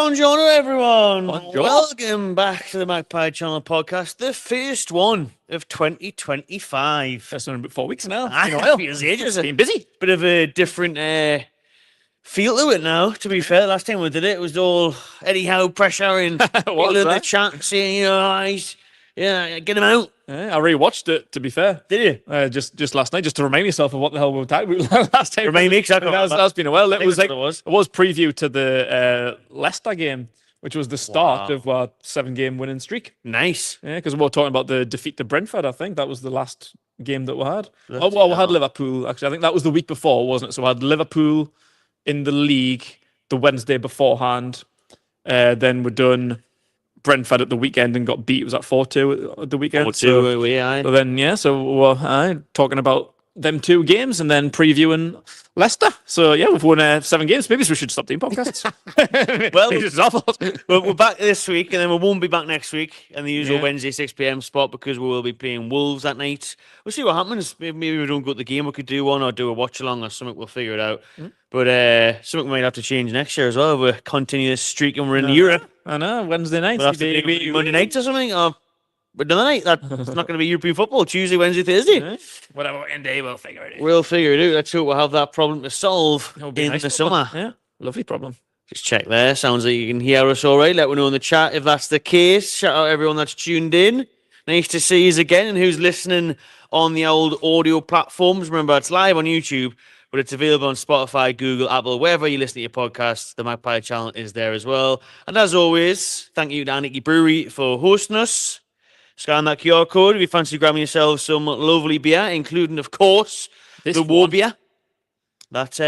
Buongiorno, everyone. Buongiorno. Welcome back to the Magpie Channel podcast, the first one of 2025. First one in about 4 weeks now. Feels ages. Been busy. Bit of a different feel to it now, to be fair. Last time we did it was all anyhow pressure and all of the chat saying, get him out. I rewatched it, to be fair. Did you? Just last night, just to remind myself of what the hell we were talking about last time. Remind me, exactly. That's been a while. It was preview to the Leicester game, which was the start of our 7-game winning streak. Nice. Yeah, because we were talking about the defeat to Brentford, I think. That was the last game that we had. We had Liverpool, actually. I think that was the week before, wasn't it? So we had Liverpool in the league the Wednesday beforehand. Then we're done Brentford at the weekend and got beat. Was that 4-2 at the weekend? 4-2, So we're talking about them 2 games and then previewing Leicester. So yeah, we've won 7 games. Maybe we should stop doing podcasts. Well, we're back this week and then we won't be back next week in the usual Wednesday 6 p.m. spot because we will be playing Wolves that night. We'll see what happens. Maybe we don't go to the game. We could do one or do a watch along or something. We'll figure it out. But something we might have to change next year as well. We'll continue this streak and we're in Europe. I know, Wednesday night. We'll have to be Monday night or something. Or another night. That's not going to be European football. Tuesday, Wednesday, Thursday. Whatever end day, we'll figure it out. We'll figure it out. Let's hope we'll have that problem to solve in the summer. Yeah, lovely problem. Just check there. Sounds like you can hear us all right. Let me know in the chat if that's the case. Shout out everyone that's tuned in. Nice to see you again and who's listening on the old audio platforms. Remember, it's live on YouTube, but it's available on Spotify, Google, Apple, wherever you listen to your podcasts. The Magpie Channel is there as well. And as always, thank you to Anarchy Brewery for hosting us. Scan that QR code if you fancy grabbing yourself some lovely beer, including, of course, the war beer. That's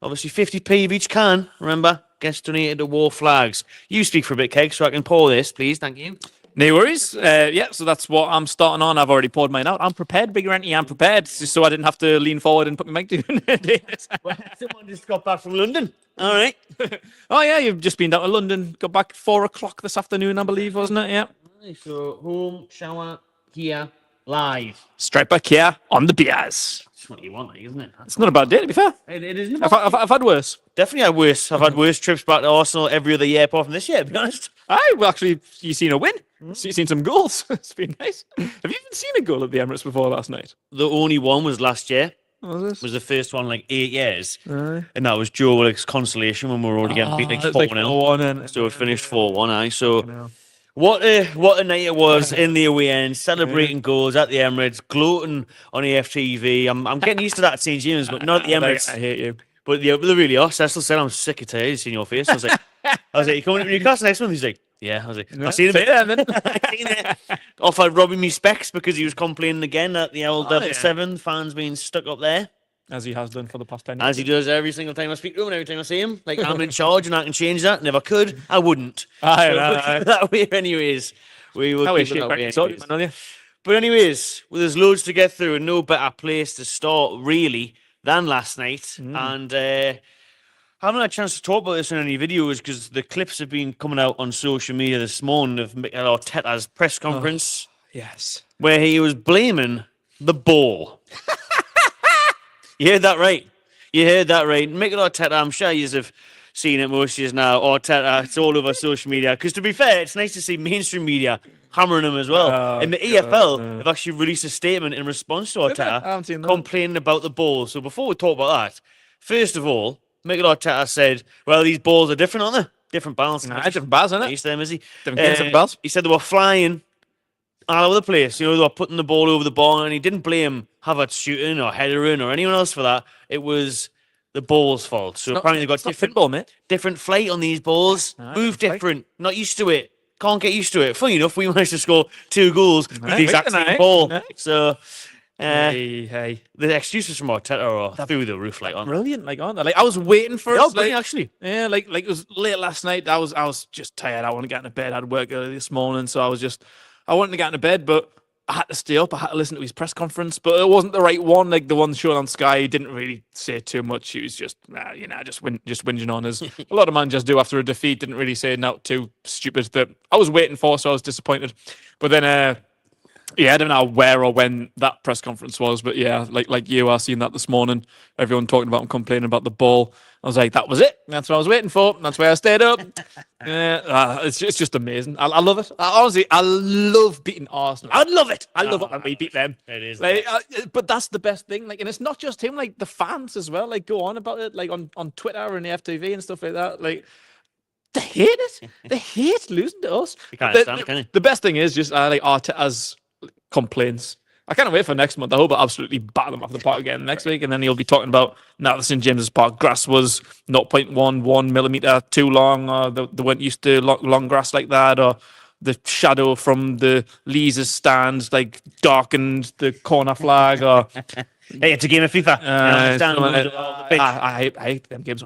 obviously 50p of each can. Remember, gets donated to War Flags. You speak for a bit, Keg, so I can pour this, please. Thank you. No worries. So that's what I'm starting on. I've already poured mine out. I'm prepared, Big Renty. I'm prepared, just so I didn't have to lean forward and put my mic down. Someone just got back from London. All right. Oh, yeah, you've just been down to London. Got back 4 o'clock this afternoon, I believe, wasn't it? Yeah. So, home, shower, here, live. Straight back here on the beers. That's what you want, isn't it? It's not a bad day, to be fair. It isn't. I've had worse. Definitely had worse. I've had worse trips back to Arsenal every other year apart from this year, to be honest. Well, actually, you've seen a win. You've seen some goals. It's been nice. Have you even seen a goal at the Emirates before last night? The only one was last year. Was the first one like 8 years. And that was Joe Willock's consolation when we were already getting beat like 4-0. So it finished 4-1. So what a night it was in the away end, celebrating goals at the Emirates, gloating on EFTV. I'm getting used to that at St. James, but not at the Emirates. I hate you. But they really are. Cecil said, I'm sick of today. Seeing your face. I was like, you coming to Newcastle next month? He's like, yeah. I was like, I've seen him. Offered robbing me specs because he was complaining again at the old Level 7 fans being stuck up there. As he has done for the past 10 years. As he does every single time I speak to him and every time I see him. Like, I'm in charge and I can change that. Never could. I wouldn't. That way, anyways. We will keep it that way. But anyways, there's loads to get through and no better place to start, really, than last night. And I haven't had a chance to talk about this in any videos because the clips have been coming out on social media this morning of Mikel Arteta's press conference. Yes. Where he was blaming the ball. You heard that right. Mikel Arteta, I'm sure you have seen it most of you now. Arteta, it's all over social media. Because to be fair, it's nice to see mainstream media hammering him as well. And the EFL have actually released a statement in response to Arteta complaining about the ball. So before we talk about that, first of all, Mikel Arteta said, well, these balls are different, aren't they? Different balance. Different balls, aren't it? He's them, is he? Different balls. He said they were flying all over the place. You know, they were putting the ball over the bar, and he didn't blame Havertz shooting or headering or anyone else for that. It was the ball's fault. So apparently they've got different flight on these balls. Move different. Not used to it. Can't get used to it. Funny enough, we managed to score 2 goals with the exact same ball. So the excuses from Arteta are through the roof, like on. Brilliant, like on. Like I was waiting for it. Actually. Yeah, like it was late last night. I was just tired. I wanted to get into bed. I had work early this morning, so I wanted to get into bed, but I had to stay up. I had to listen to his press conference, but it wasn't the right one. Like the one shown on Sky, he didn't really say too much. He was just, just whinging on, as a lot of managers do after a defeat. Didn't really say not too stupid that I was waiting for, so I was disappointed. But then Yeah, I don't know where or when that press conference was, but yeah, like you, I seen that this morning. Everyone talking about and complaining about the ball. I was like, that was it. That's what I was waiting for. That's why I stayed up. Yeah, it's just amazing. I love it. Honestly, I love beating Arsenal. I love it. I love it when we beat them. It is. Like, but that's the best thing. Like, and it's not just him. Like the fans as well. Like, go on about it. Like on Twitter and the FTV and stuff like that. Like. They hate it. They hate losing to us. You can't understand, can you? The best thing is just like Arteta's complaints. I can't wait for next month. I hope I absolutely batter them off the park again next week, and then he'll be talking about now the St James's Park grass was 0.11 millimeter too long, or they weren't used to long grass like that, or the shadow from the Lees' stands like darkened the corner flag, or hey, it's a game of FIFA. I hate them games.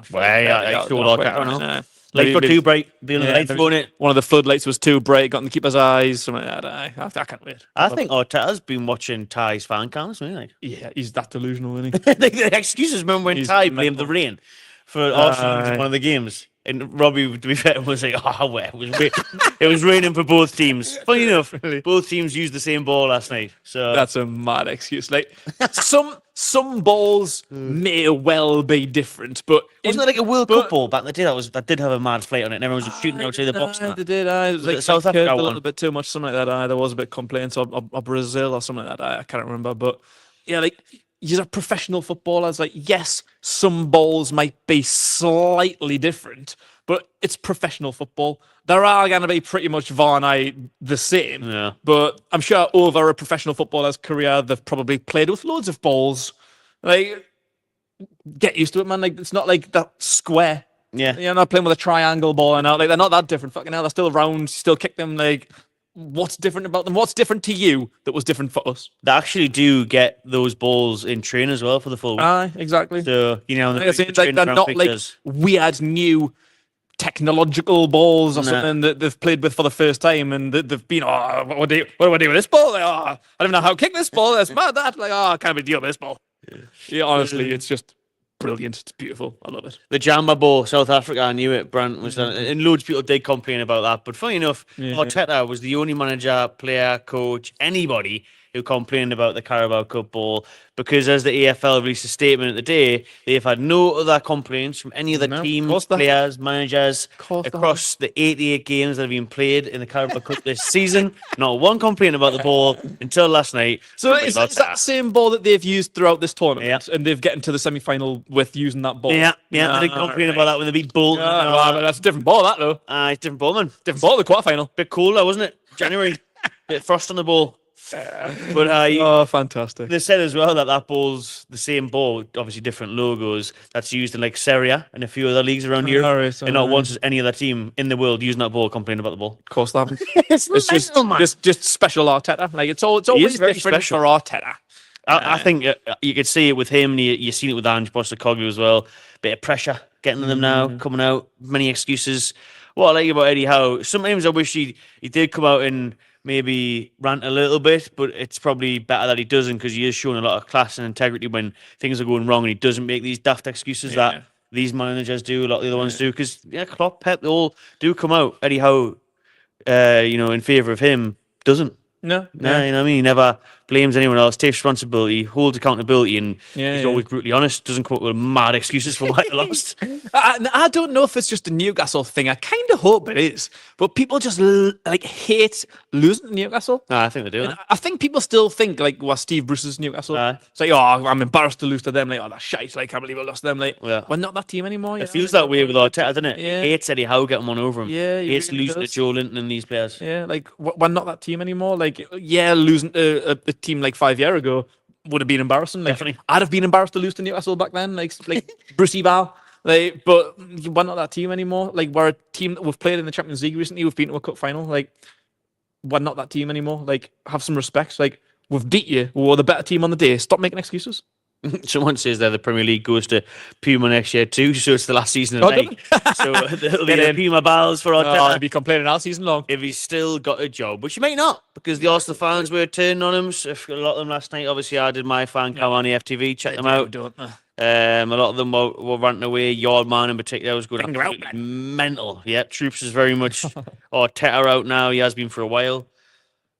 Lights were too bright. The lights on it. One of the floodlights was too bright, got in the keeper's eyes. Something like that. I can't wait. I think Arteta's been watching Ty's fan cams, really. Yeah, he's that delusional, isn't he? The excuses, remember when Ty blamed the rain for Arsenal in one of the games? And Robbie, to be fair, was like, it was raining for both teams. Funny enough, both teams used the same ball last night. So that's a mad excuse. Like some balls may well be different, but wasn't it like a World Cup ball back in the day that did have a mad flight on it, and everyone was shooting outside the box? They did. It was like South Africa a little bit too much, something like that. There was a bit of complaints or Brazil or something like that. I can't remember, but yeah, like. You're a professional footballers. Like, yes, some balls might be slightly different, but it's professional football. There are going to be pretty much the same. Yeah. But I'm sure over a professional footballer's career, they've probably played with loads of balls. Like, get used to it, man. Like, it's not like that square. Yeah. You're not playing with a triangle ball and out. Like, they're not that different. Fucking hell, they're still round. Still kick them. Like, what's different about them? What's different to you that was different for us? They actually do get those balls in train as well for the full week. Aye, exactly. So, they're not like weird new technological balls or something that they've played with for the first time, and they've been, what do I do with this ball? Like, I don't know how to kick this ball. That's mad. That I can't be deal with this ball. Yeah, honestly, it's just brilliant. It's beautiful. I love it. The Jamba Ball, South Africa, I knew it. Brant was done, and loads of people did complain about that. But funny enough, Arteta was the only manager, player, coach, anybody who complained about the Carabao Cup ball, because as the AFL released a statement at the day, they've had no other complaints from any other teams, players, managers across the 88 games that have been played in the Carabao Cup this season. Not one complaint about the ball until last night. So it's that same ball that they've used throughout this tournament, and they've gotten to the semi-final with using that ball. Yeah, they didn't complain about that when they beat Bolton. But that's a different ball, that though. It's different ball, man. Different ball, the quarterfinal. Bit cooler, wasn't it? January. Bit of frost on the ball. But fantastic. They said as well that ball's the same ball, obviously different logos, that's used in like Serie A and a few other leagues around here. And not once has any other team in the world using that ball complaining about the ball. Of course, that it's just special Arteta. Like it's always very different for Arteta. I think you could see it with him, and you've seen it with Ange Postecoglou as well. Bit of pressure getting them now, coming out, many excuses. What I like about Eddie Howe, sometimes I wish he did come out and maybe rant a little bit, but it's probably better that he doesn't, because he is showing a lot of class and integrity when things are going wrong, and he doesn't make these daft excuses that these managers do, a lot of the other ones do. Because Klopp, Pep, they all do come out. Eddie Howe, in favour of him, doesn't. No, you know what I mean? He never blames anyone else, takes responsibility, holds accountability, and he's always brutally honest, doesn't come up with mad excuses for why they lost. I don't know if it's just a Newcastle thing. I kind of hope it is, but people just hate losing to Newcastle. I think they do. I think people still think Steve Bruce's Newcastle. It's like, I'm embarrassed to lose to them. Like, that's shite. Like, I can't believe I lost to them. Like, we're not that team anymore. It feels that way with Arteta, doesn't it? Yeah. He hates Eddie Howe getting one over him. Yeah, he hates losing to Joe Linton and these players. Yeah, like we're not that team anymore. Like, losing to a team like 5 years ago would have been embarrassing. Like, definitely. I'd have been embarrassed to lose to Newcastle back then. Like Brucey Val. Like, but we're not that team anymore. Like, we're a team that we've played in the Champions League recently. We've been to a cup final. Like, we're not that team anymore. Like, have some respect. Like, we've beat you. We're the better team on the day. Stop making excuses. Someone says that the Premier League goes to Puma next year too, so it's the last season of the league. So it'll be the Puma Balls for Arteta. I'll be complaining all season long. If he's still got a job, which he might not, because the Arsenal fans were turning on him. So a lot of them last night, obviously I did my fan cam on the FTV, check them out. A lot of them were ranting away. Yardman in particular was going mental. Yeah, Troops is very much Arteta out now. He has been for a while.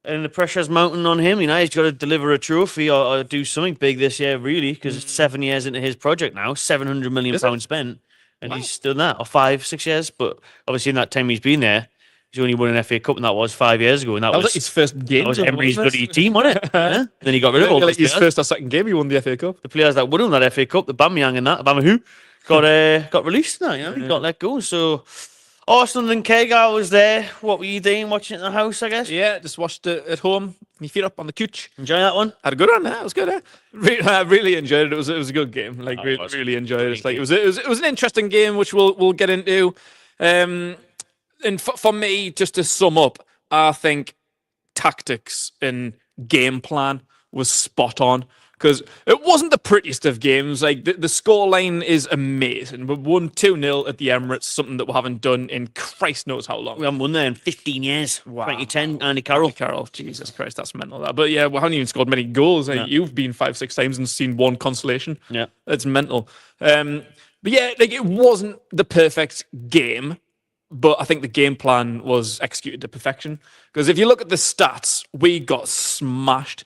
And the pressure's mounting on him. He's got to deliver a trophy or do something big this year, really, because it's 7 years into his project now. £700 million spent, and he's done that, or 5-6 years. But obviously, in that time he's been there, he's only won an FA Cup, and that was 5 years ago. And that was like his first game. That was Emery's bloody team, wasn't it? Yeah? Then he got rid of all his first or second game. He won the FA Cup. The players that won that FA Cup, the Bamiyang and that, Bamahu, got released. He got let go. So. Arsenal and Keg, I was there. What were you doing? Watching it in the house, I guess? Yeah, just watched it at home. My feet up on the couch. Enjoy that one? Had a good one. It was good. I really enjoyed it. It was a good game. Really enjoyed it. It was an interesting game, which we'll get into. And for me, just to sum up, I think tactics and game plan was spot on. Because it wasn't the prettiest of games. Like the scoreline is amazing. We won 2-0 at the Emirates, something that we haven't done in Christ knows how long. We haven't won there in 15 years. Wow. 2010, Andy Carroll. Jesus Christ, that's mental. That. But yeah, we haven't even scored many goals. Like, you've been 5-6 times and seen one consolation. Yeah, that's mental. But yeah, it wasn't the perfect game. But I think the game plan was executed to perfection. Because if you look at the stats, we got smashed.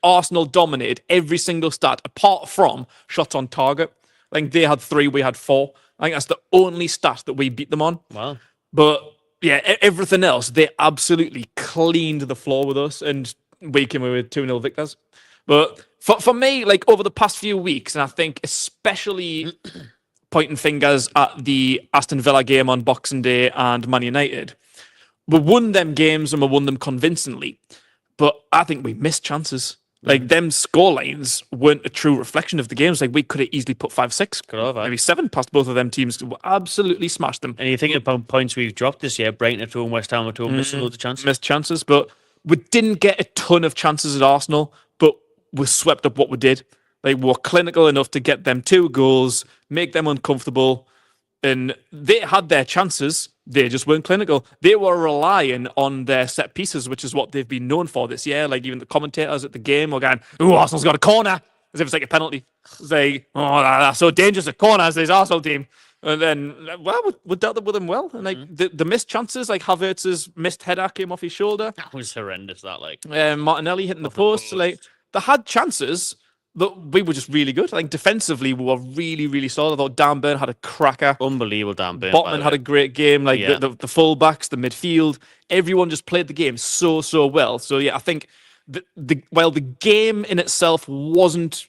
Arsenal dominated every single stat apart from shots on target. I think they had 3, we had 4. I think that's the only stat that we beat them on. Wow. But yeah, everything else, they absolutely cleaned the floor with us, and we came away with 2-0 victors. But for me, over the past few weeks, and I think especially pointing fingers at the Aston Villa game on Boxing Day and Man United, we won them games and we won them convincingly. But I think we missed chances. Them scorelines weren't a true reflection of the games. We could have easily put 5-6, maybe 7 past both of them teams. We absolutely smashed them. And you think about points we've dropped this year, Brighton at home, West Ham at home, missing loads of chances. Missed chances, but we didn't get a ton of chances at Arsenal, but we swept up what we did. We were clinical enough to get them 2 goals, make them uncomfortable, and they had their chances. They just weren't clinical. They were relying on their set pieces, which is what they've been known for this year. Even the commentators at the game were going, "Ooh, Arsenal's got a corner," as if it's like a penalty. It's like, "Oh, that's so dangerous at corners, this Arsenal team." And then, we dealt with them well. And the missed chances, Havertz's missed header came off his shoulder. That was horrendous. That Martinelli hitting the post. They had chances. We were just really good. I think defensively we were really, really solid. I thought Dan Burn had a cracker. Unbelievable, Dan Burn. Botman had a great game. The full-backs, the midfield, everyone just played the game so well. So yeah, I think while the game in itself wasn't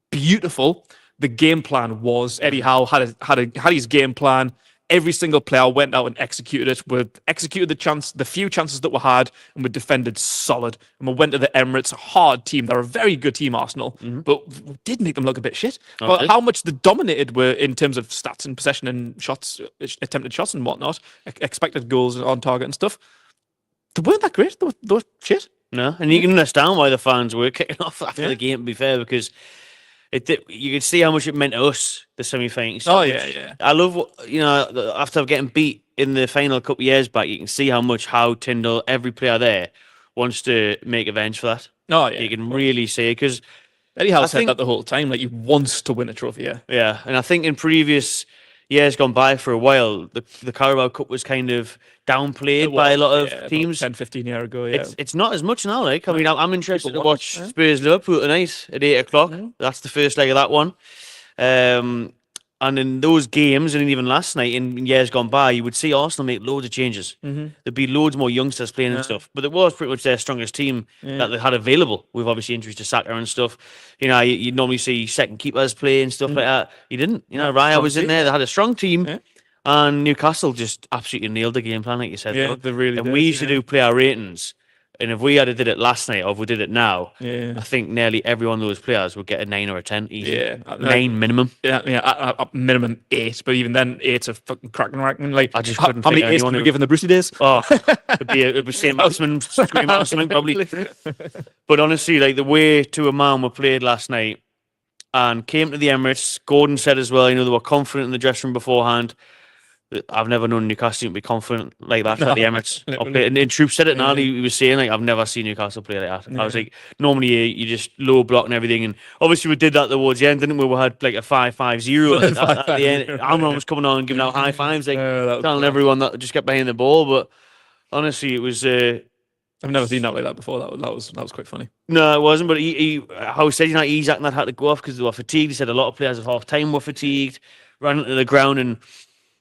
beautiful, the game plan was. Eddie Howe had his game plan. Every single player went out and executed it. We executed the few chances that we had, and we defended solid. And we went to the Emirates, a hard team. They're a very good team, Arsenal, but we did make them look a bit shit. But how much they dominated were in terms of stats and possession and shots, attempted shots and whatnot, expected goals on target and stuff. They weren't that great. They were shit. No, and you can understand why the fans were kicking off after the game, to be fair, because you could see how much it meant to us, the semi-final. Oh, yeah. I love, after getting beat in the final a couple of years back, you can see how Tyndall, every player there, wants to make avenge for that. Oh, yeah. You can really see it, because Eddie Howe said that the whole time, he wants to win a trophy, yeah. Yeah, and I think in previous years gone by for a while, the Carabao Cup was kind of downplayed by a lot of teams. 10, 15 years ago, yeah. It's not as much now, I'm interested to watch Spurs-Liverpool tonight at 8 o'clock. That's the first leg of that one. And in those games, and even last night, in years gone by, you would see Arsenal make loads of changes. There'd be loads more youngsters playing and stuff. But it was pretty much their strongest team that they had available, with obviously injuries to Saka and stuff. You'd normally see second keepers play and stuff like that. You didn't. Raya was in there. They had a strong team. And Newcastle just absolutely nailed the game plan, like you said. Yeah, they really did. And we used to do player ratings. And if we had did it last night, or if we did it now, I think nearly every one of those players would get a 9 or a 10 easy. Yeah, 9 minimum. Yeah, minimum 8, but even then, 8's a fucking cracking ranking. I just couldn't. How many 8s can we give in the Brucey days? Oh, it'd be St. Maximin screaming or something probably. But honestly, the way Tuamon were played last night, and came to the Emirates, Gordon said as well, they were confident in the dressing room beforehand. I've never known Newcastle to be confident like that at the Emirates. And Troop said it now. He was saying, I've never seen Newcastle play like that. I was like, normally you just low block and everything. And obviously we did that towards the end, didn't we? We had a 5-5-0 at the end. Almirón was coming on and giving out high fives, telling everyone that just get behind the ball. But honestly, it was I've never seen that like that before. That was quite funny. No, it wasn't. But how said Isaac and that had to go off because they were fatigued. He said a lot of players at half time were fatigued, ran into the ground, and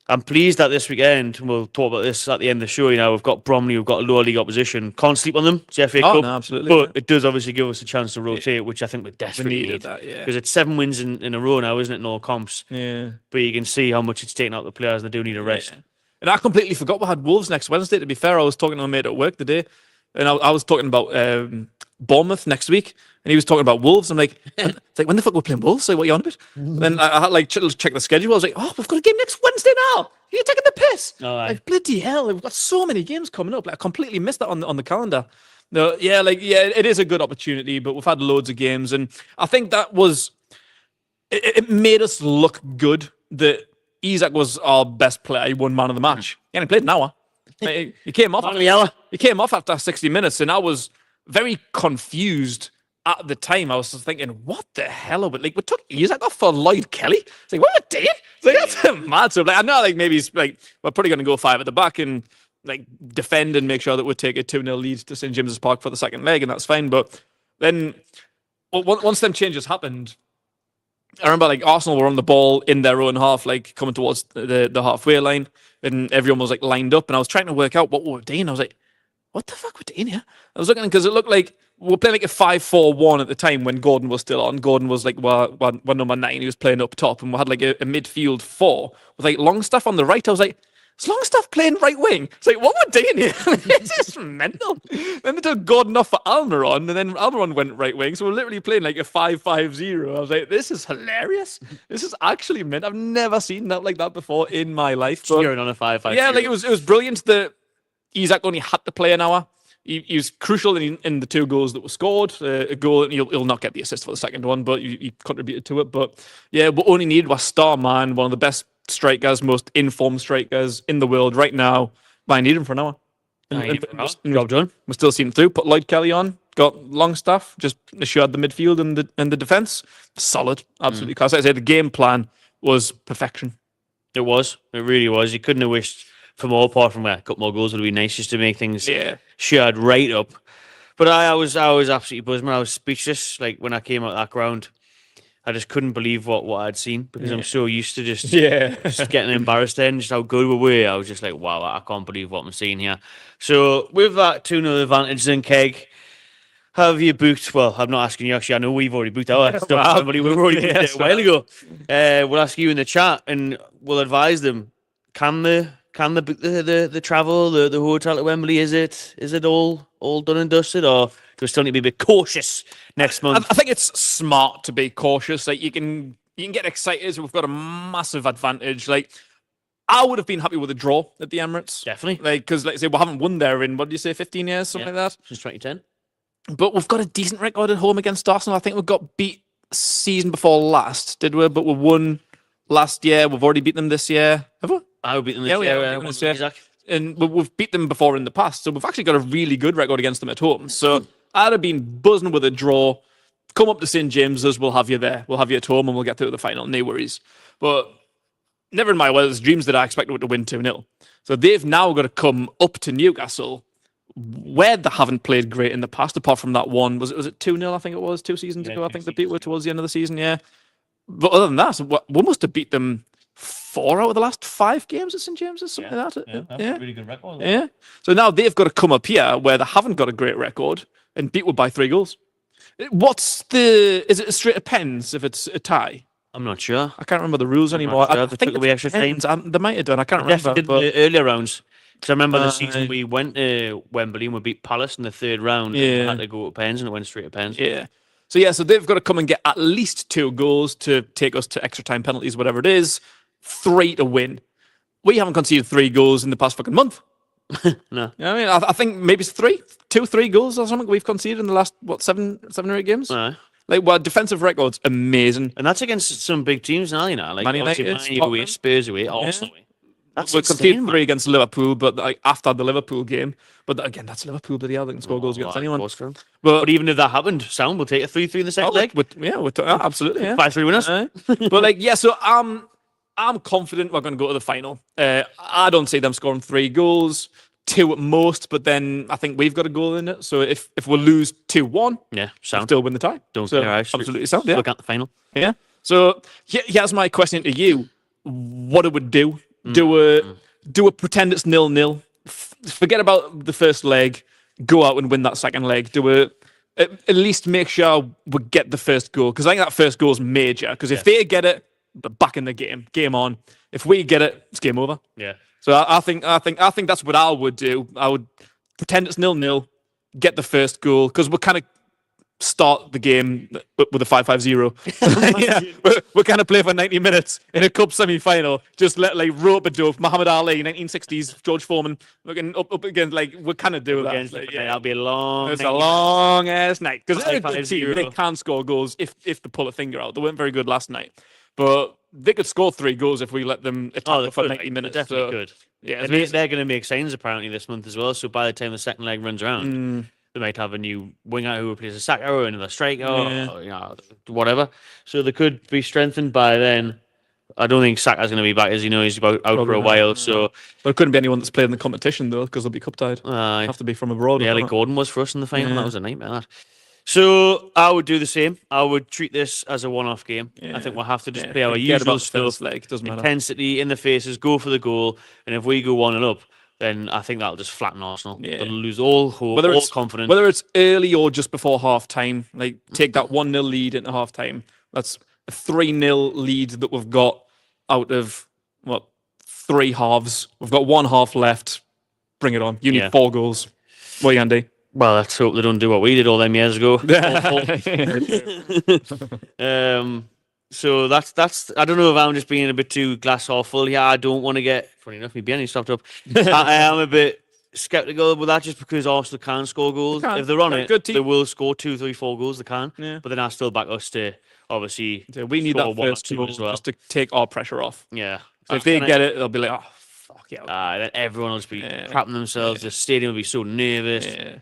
I'm pleased that this weekend, we'll talk about this at the end of the show, we've got Bromley, we've got a lower league opposition. Can't sleep on them, it's the FA Cup. No, absolutely. But it does obviously give us a chance to rotate, which I think we desperately needed need. that, yeah. Because it's 7 wins in a row now, isn't it, in all comps? Yeah. But you can see how much it's taken out the players, they do need a rest. Yeah. And I completely forgot we had Wolves next Wednesday, to be fair. I was talking to my mate at work today, and I was talking about Bournemouth next week, and he was talking about Wolves. I'm like, it's like, when the fuck we're playing Wolves? So what are you on about? Then I had like check the schedule. I was like, oh, we've got a game next Wednesday now. You're taking the piss. Oh, like, bloody hell, we've got so many games coming up. Like, I completely missed that on the calendar. No, it is a good opportunity, but we've had loads of games, and I think that was it made us look good that Isaac was our best player. He won man of the match. He only played an hour. He came off. He came off after 60 minutes, and I was very confused at the time. I was just thinking, what the hell are we, like, we took Isaac off for Lloyd Kelly? It's like, what a day! It's like, that's mad. So, like, I know, like, maybe he's like, we're probably going to go 5 at the back and like defend and make sure that we take a 2-0 lead to St James's Park for the second leg, and that's fine. But then, once them changes happened, I remember like Arsenal were on the ball in their own half, like coming towards the halfway line, and everyone was like lined up, and I was trying to work out what we were doing. I was like, what the fuck we're doing here? I was looking because it looked like we were playing like a 5-4-1 at the time when Gordon was still on. Gordon was like one number 9. He was playing up top, and we had like a midfield 4 with like Longstaff on the right. I was like, is Longstaff playing right wing? It's like, what we're doing here? It's just mental. Then they took Gordon off for Almirón, and then Almirón went right wing. So we're literally playing like a 5-5-0. I was like, this is hilarious. This is actually mint. I've never seen that like that before in my life. Cheering on a 5-5. Yeah, like it was brilliant that Isaac only had to play an hour. He was crucial in the 2 goals that were scored. A goal, and he'll not get the assist for the second one, but he contributed to it. But yeah, what only needed was star man, one of the best strikers, most informed strikers in the world right now. I need him for an hour. Job done. We're still seeing through. Put Lloyd Kelly on. Got Longstaff. Just assured the midfield and the defense. Solid. Absolutely. Because I say the game plan was perfection. It was. It really was. You couldn't have wished for more, apart from a couple more goals would be nice just to make things shared right up. But I was absolutely buzzed, man. I was speechless. Like when I came out of that ground, I just couldn't believe what I'd seen, because I'm so used to just getting embarrassed then, just how good we were. I was just like, wow, I can't believe what I'm seeing here. So with that 2-0 advantage then, Keg, have you booked? Well, I'm not asking you, actually. I know we've already booked our stuff. Somebody, we've already booked it a while ago. We'll ask you in the chat, and we'll advise them. Can they book the travel, the hotel at Wembley? Is it all done and dusted, or do we still need to be a bit cautious next month? I think it's smart to be cautious. Like you can get excited. So we've got a massive advantage. Like I would have been happy with a draw at the Emirates, Definitely. Like because like say we haven't won there in, what do you say, 15 years, something like that, since 2010. But we've got a decent record at home against Arsenal. I think we got beat season before last, did we? But we won last year. We've already beaten them this year. Have we? I beat them this year. Exactly. And we've beat them before in the past, so we've actually got a really good record against them at home. So I'd have been buzzing with a draw. Come up to St James's, we'll have you there. We'll have you at home, and we'll get through the final. No worries. But never in my wildest dreams did I expect it to win 2-0. So they've now got to come up to Newcastle, where they haven't played great in the past, apart from that one. Was it 2-0? I think it was 2 seasons ago. I think they beat were towards the end of the season. Yeah. But other than that, we must have beat them 4 out of the last 5 games at St James's, something like that. That's a really good record. Yeah. So now they've got to come up here where they haven't got a great record and beat us by 3 goals. Is it a straight to pens if it's a tie? I'm not sure. I can't remember the rules anymore. Sure. I think away extra time. They might have done. I can't remember. Did the earlier rounds. Because I remember the season we went to Wembley and we beat Palace in the 3rd round. Yeah. And we had to go to pens, and it went straight to pens. Yeah. So they've got to come and get at least 2 goals to take us to extra time penalties, whatever it is. 3 to win. We haven't conceded 3 goals in the past fucking month. No. You know what I mean? I think maybe it's 3 goals or something we've conceded in the last, 7 or 8 games? Like, well, defensive record's amazing. And that's against some big teams now, Like, Man United, away, Spurs away, Arsenal away. We conceded 3 against Liverpool, but like after the Liverpool game. But again, that's Liverpool, bloody hell. They can score goals against anyone. But even if that happened, we'll take a 3-3 in the second leg. Absolutely. Yeah. 5-3 winners. But like, yeah, so I'm confident we're going to go to the final. I don't see them scoring 3 goals. 2 at most, but then I think we've got a goal in it. So if we lose 2-1, Yeah, we sound. still win the tie. Don't so care. Right? Absolutely sound. Yeah. Look at the final. Yeah. So here's my question to you: what it would do? Do a pretend it's 0-0. Forget about the first leg. Go out and win that second leg. At least make sure we get the first goal, because I think that first goal is major. Because if they get it, they're back in the game on. If we get it, it's game over. Yeah. So I think that's what I would do. I would pretend it's 0-0, get the first goal, because we'll kind of start the game with a 5-5-0. Yeah, we're kind of play for 90 minutes in a cup semi-final. Just let rope-a-dope, Muhammad Ali, 1960s, George Foreman, looking up against, we're kind of do that. That'll be a long. It's a long ass night, because they're a good 5-5-0. team. They can score goals if they pull a finger out. They weren't very good last night, but they could score 3 goals if we let them attack for 90 minutes. They definitely could. Yeah, and they're going to make signs apparently this month as well. So by the time the second leg runs around, they might have a new winger who replaces Saka or another striker or whatever. So they could be strengthened by then. I don't think Saka's going to be back, as you know, he's out for a while. So, but it couldn't be anyone that's played in the competition though, because they'll be cup tied. Have to be from abroad. Yeah, like Gordon was for us in the final. That was a nightmare. That. So I would do the same. I would treat this as a one-off game. I think we'll have to just play our usual stuff. Doesn't matter. Intensity in the faces, go for the goal, and if we go 1-0 up, then I think that'll just flatten Arsenal. Yeah. They'll lose all hope, all confidence. Whether it's early or just before half-time, take that 1-0 lead into half-time. That's a 3-0 lead that we've got out of, 3 halves. We've got 1 half left. Bring it on. You need 4 goals. What are you going to do? Well, let's hope they don't do what we did all them years ago. So that's. I don't know if I'm just being a bit too glass half full here. I don't want to get. Funny enough, my Benny stopped up. I am a bit skeptical with that, just because Arsenal can score goals. If they're on it, they will score 2, 3, 4 goals. They can. Yeah. But then I still back us to obviously. So we need that first goal as well, just to take our pressure off. Yeah. So if they get it, they'll be like, oh fuck yeah. Then everyone will just be crapping themselves. The stadium will be so nervous. Yeah.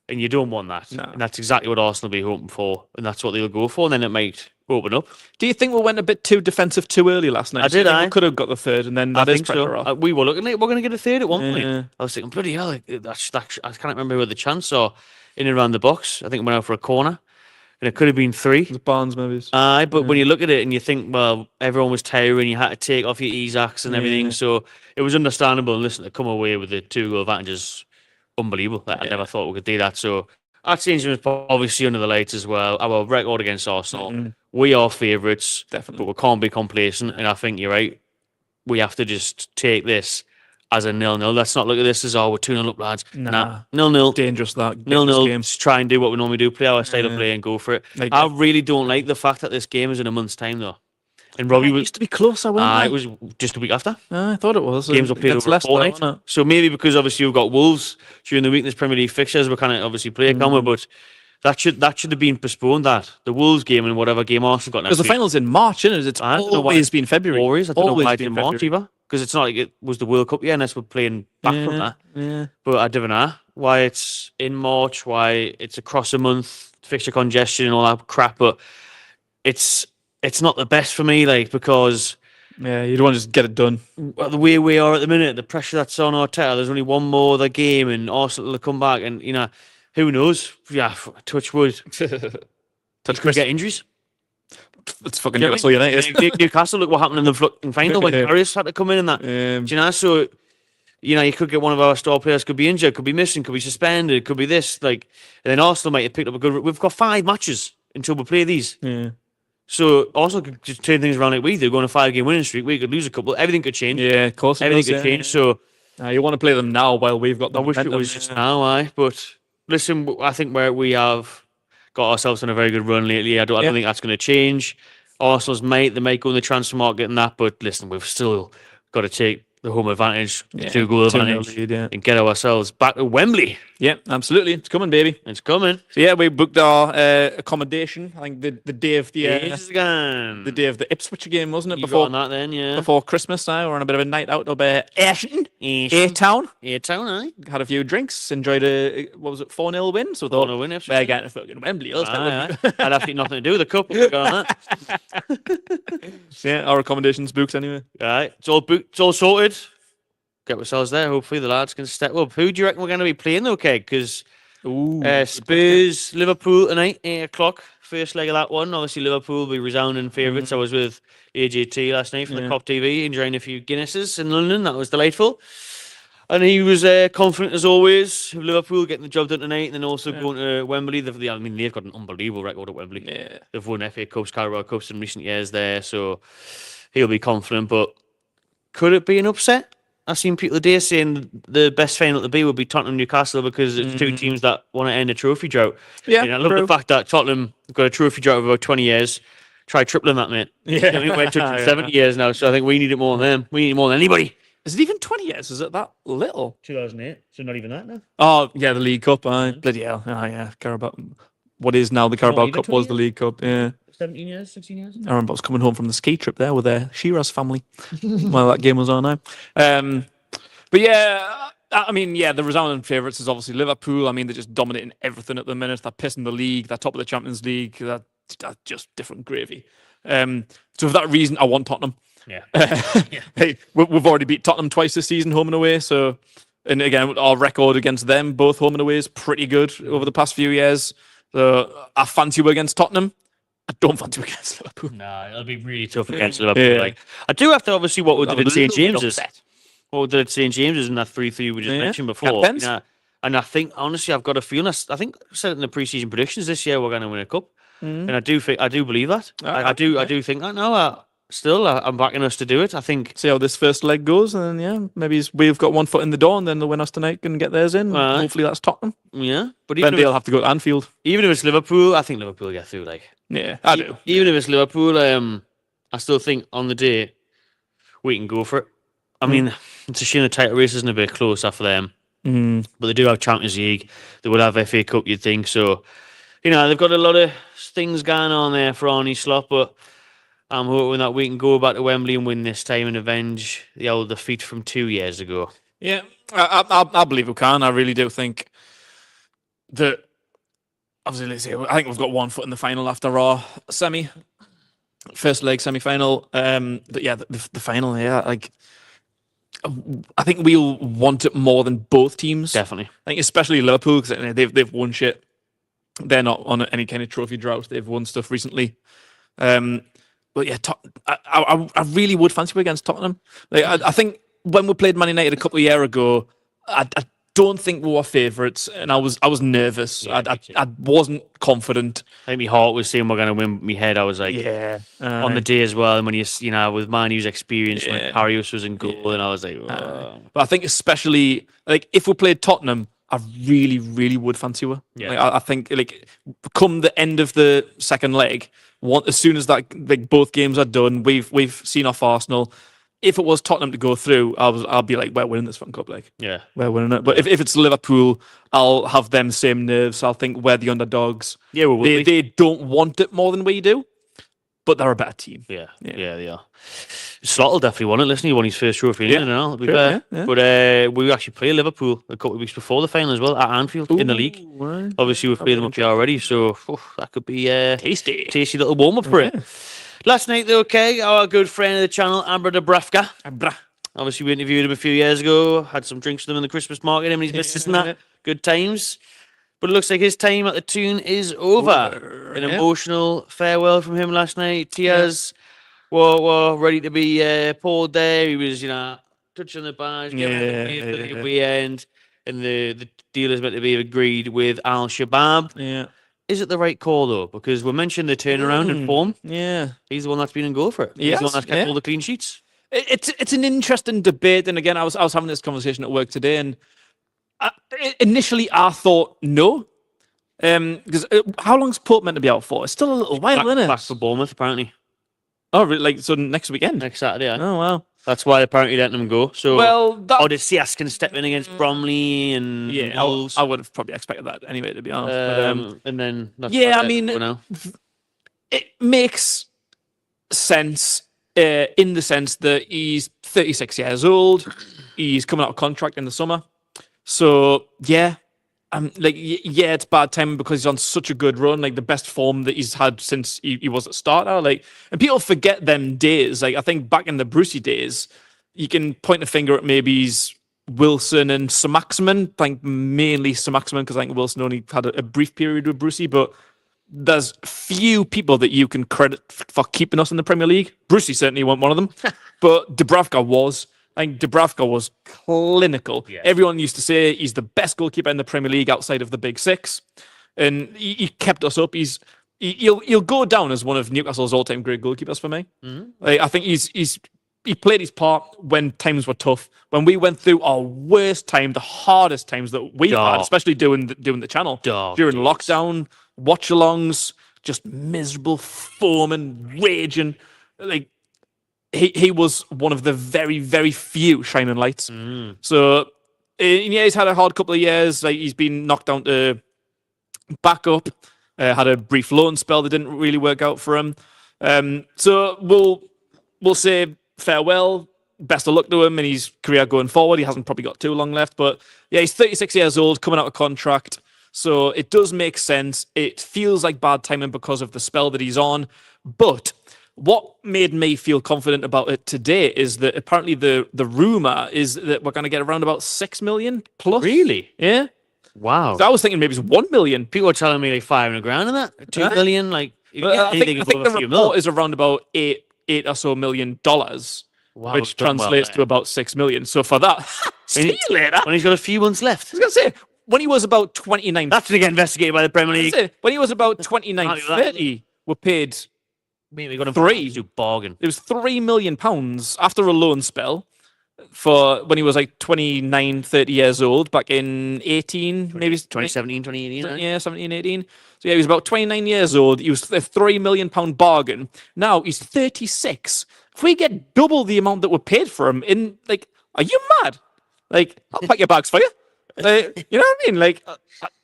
And you don't want that. No. And that's exactly what Arsenal will be hoping for. And that's what they'll go for. And then it might open up. Do you think we went a bit too defensive too early last night? We could have got the third, and then that is pressure off. We were looking at we're going to get a third at one point. I was thinking, bloody hell, I can't remember who had the chance or in and around the box. I think it went out for a corner. And it could have been 3. The Barnes, maybe. But when you look at it and you think, well, everyone was tiring, you had to take off your Isaacs and everything. So it was understandable. And listen, to come away with the 2-goal advantages, unbelievable. I never thought we could do that. So that seems was obviously under the lights as well. Our record against Arsenal, we are favourites, definitely, but we can't be complacent. And I think you're right. We have to just take this as a 0-0. Let's not look at this as we're 2-0 up, lads. Nah, 0-0. Dangerous that. 0-0. Just try and do what we normally do, play our style of play and go for it. I really don't like the fact that this game is in a month's time though. And Robbie used to be closer, wasn't it? It was just a week after. I thought it was. Games were played over a fortnight. So maybe because obviously we've got Wolves during the week in this Premier League fixtures, we're kind of obviously playing on, but that should have been postponed. The Wolves game and whatever game Arsenal got next week. Because the final's in March, isn't it? It's always been February. I don't know why it's in March either. Because it's not like it was the World Cup, unless we're playing back from that. Yeah. But I don't know why it's in March, why it's across a month, fixture congestion and all that crap. But it's not the best for me, because you don't want to just get it done. The way we are at the minute, the pressure that's on Arteta, there's only one more other game, and Arsenal will come back, and who knows? Yeah, touch wood. Could get injuries. It's fucking Newcastle United. Newcastle, look what happened in the fucking final when Harris had to come in and that. Do you know? So, you could get one of our star players could be injured, could be missing, could be suspended, could be this. And then Arsenal might have picked up a good. We've got 5 matches until we play these. Yeah. So Arsenal could just turn things around like we do, go on a 5-game winning streak. We could lose a couple. Everything could change. Yeah, of course. Everything could change. So you want to play them now while we've got. I wish it was just now, But listen, I think we have got ourselves on a very good run lately. I don't think that's going to change. Arsenal's they might go in the transfer market and that, but listen, we've still got to take the home advantage, 2-goal advantage, lead, and get ourselves back to Wembley. Yeah, absolutely. It's coming, baby. It's coming. So we booked our accommodation. I think the day of the day of the Ipswich game, wasn't it? Before that, then before Christmas. We're on a bit of a night out of Ashton, A-Town. A-Town, Had a few drinks. Enjoyed a 4-0 win. So 4-0 win. We're getting to fucking Wembley. I'd have nothing to do with the cup. Our accommodation's booked anyway. Right, it's all booked. It's all sorted. get ourselves there. Hopefully the lads can step up. Who do you reckon we're going to be playing though, Keg? Because Spurs, Liverpool tonight, 8 o'clock. First leg of that one. Obviously Liverpool will be resounding favourites. I was with AJT last night for the Cop TV, enjoying a few Guinnesses in London. That was delightful. And he was confident as always. Liverpool getting the job done tonight, and then also going to Wembley. They've got an unbelievable record at Wembley. Yeah. They've won FA Cups, Carabao Cups in recent years there, so he'll be confident. But could it be an upset? I've seen people today saying the best final to be would be Tottenham Newcastle because it's two teams that want to end a trophy drought. Yeah, I love the fact that Tottenham got a trophy drought of about 20 years. Try tripling that, mate. Yeah, I think we're touching 70 years now, so I think we need it more than them. We need it more than anybody. Is it even 20 years? Is it that little? 2008, so not even that now. Oh, yeah, the League Cup. Bloody hell. Oh, yeah, Carabao. What is now the Carabao Cup was the League Cup. Yeah. 17 years, 16 years? I remember I was coming home from the ski trip there with Shearer's family while that game was on now. But yeah, I mean, the resounding favourites is obviously Liverpool. I mean, they're just dominating everything at the minute. They're pissing the league. They're top of the Champions League. They're just different gravy. So for that reason, I want Tottenham. Yeah. Hey, we've already beat Tottenham twice this season, home and away. So, and again, our record against them, both home and away, is pretty good over the past few years. So I fancy you against Tottenham. I don't fancy you against Liverpool. No, it'll be really tough against Liverpool. Yeah. Like, I do have to obviously what we did at St James's. What we did at St James's in that 3-3 we just mentioned before. And I think honestly, I've got a feeling. I think I said it in the pre-season predictions this year we're going to win a cup, and I do believe that. I do think that now. I'm backing us to do it. I think. See how this first leg goes, and then maybe we've got one foot in the door, and then the winners tonight can get theirs in. Hopefully that's Tottenham. Yeah, but then they'll have to go to Anfield. Even if it's Liverpool, I think Liverpool will get through. I do. Even if it's Liverpool, I still think on the day we can go for it. I mean, it's a shame the title race isn't a bit close after them, but they do have Champions League. They would have FA Cup, you'd think. So, they've got a lot of things going on there for Arnie Slot, but I'm hoping that we can go back to Wembley and win this time and avenge the old defeat from 2 years ago. Yeah, I believe we can. I really do think that, obviously, I think we've got 1 foot in the final after our first leg semi-final. But yeah, the final, I think we'll want it more than both teams. Definitely. I think especially Liverpool, because they've won shit. They're not on any kind of trophy drought. They've won stuff recently. But yeah, I really would fancy we against Tottenham. I think when we played Man United a couple of years ago, I don't think we were favourites, and I was nervous. Yeah, I wasn't confident. I think my heart was saying we're going to win. My head, I was like, on the day as well. And when with Manu's experience, when Karius was in goal, and I was like, oh. But I think especially if we played Tottenham, I really, really would fancy her. Yeah. I think come the end of the second leg, as soon as that both games are done, we've seen off Arsenal. If it was Tottenham to go through, I'll be like, we're winning this fucking cup, we're winning it. But if it's Liverpool, I'll have them same nerves. I'll think we're the underdogs. Yeah, they don't want it more than we do, but they're a better team. Yeah, they are. Slot will definitely want it. Listen, he won his first trophy, to be fair. Yeah. But we actually play Liverpool a couple of weeks before the final as well at Anfield in the league. Right. Obviously, we've played them up here already, so that could be a tasty little warm up for it. Last night, though, our good friend of the channel, Dúbravka. Obviously, we interviewed him a few years ago, had some drinks with him in the Christmas market, him and his missus and that. Good times. But it looks like his time at the Toon is over. An emotional farewell from him last night. Tears were ready to be poured there. He was, touching the badge, getting at the end, and the deal is meant to be agreed with Al-Shabaab. Yeah. Is it the right call, though? Because we mentioned the turnaround in form. Yeah. He's the one that's been in goal for it. He's the one that's kept all the clean sheets. It's an interesting debate. And again, I was having this conversation at work today, and initially I thought no. Because how long's Pope meant to be out for? It's still a little while, isn't it? Back for Bournemouth, apparently. Oh, really? So next weekend? Next Saturday, Oh, wow. That's why apparently letting him go. So, Odysseus can step in against Bromley and Wolves. I would have probably expected that anyway, to be honest. And then, it makes sense in the sense that he's 36 years old. He's coming out of contract in the summer. So, it's bad timing because he's on such a good run, the best form that he's had since he was a starter. And people forget them days. I think back in the Brucey days, you can point a finger at maybe his Wilson and Sir Maximin. I think mainly Sir Maximin because I think Wilson only had a brief period with Brucey, but there's few people that you can credit for keeping us in the Premier League. Brucey certainly wasn't one of them, but Dúbravka was. I think Dúbravka was clinical. Yeah. Everyone used to say he's the best goalkeeper in the Premier League outside of the Big Six, and he kept us up. He'll go down as one of Newcastle's all-time great goalkeepers for me. Like, I think he played his part when times were tough. When we went through our worst time, the hardest times that we've had, especially doing the channel during lockdown, watch-alongs, just miserable, foaming, raging. Like he was one of the very, very few shining lights. So yeah, he's had a hard couple of years. Like, he's been knocked down to backup. Had a brief loan spell that didn't really work out for him. So we'll say farewell. Best of luck to him in his career going forward. He hasn't probably got too long left, but yeah, he's 36 years old, coming out of contract. So it does make sense. It feels like bad timing because of the spell that he's on. But what made me feel confident about it today is that apparently the rumor is that we're going to get around about 6 million plus. Really? Yeah. Wow. So I was thinking maybe it's 1 million. People are telling me like 500 grand in that. 2 million, like I think the report is around about eight or so $1 million, which translates to about 6 million. So for that, see you later. When he's got a few months left. I was going to say, when he was about 29, that's to get investigated by the Premier League. When he was about 29, 30, we're paid. We got him to bargain. It was £3 million after a loan spell for when he was like 29, 30 years old back in 18, maybe 2017, 2018. Yeah, 17, 18. So yeah, he was about 29 years old. He was a £3 million bargain. Now he's 36. If we get double the amount that we're paid for him, are you mad? Like, I'll pack your bags for you. Like, you know what I mean? Like,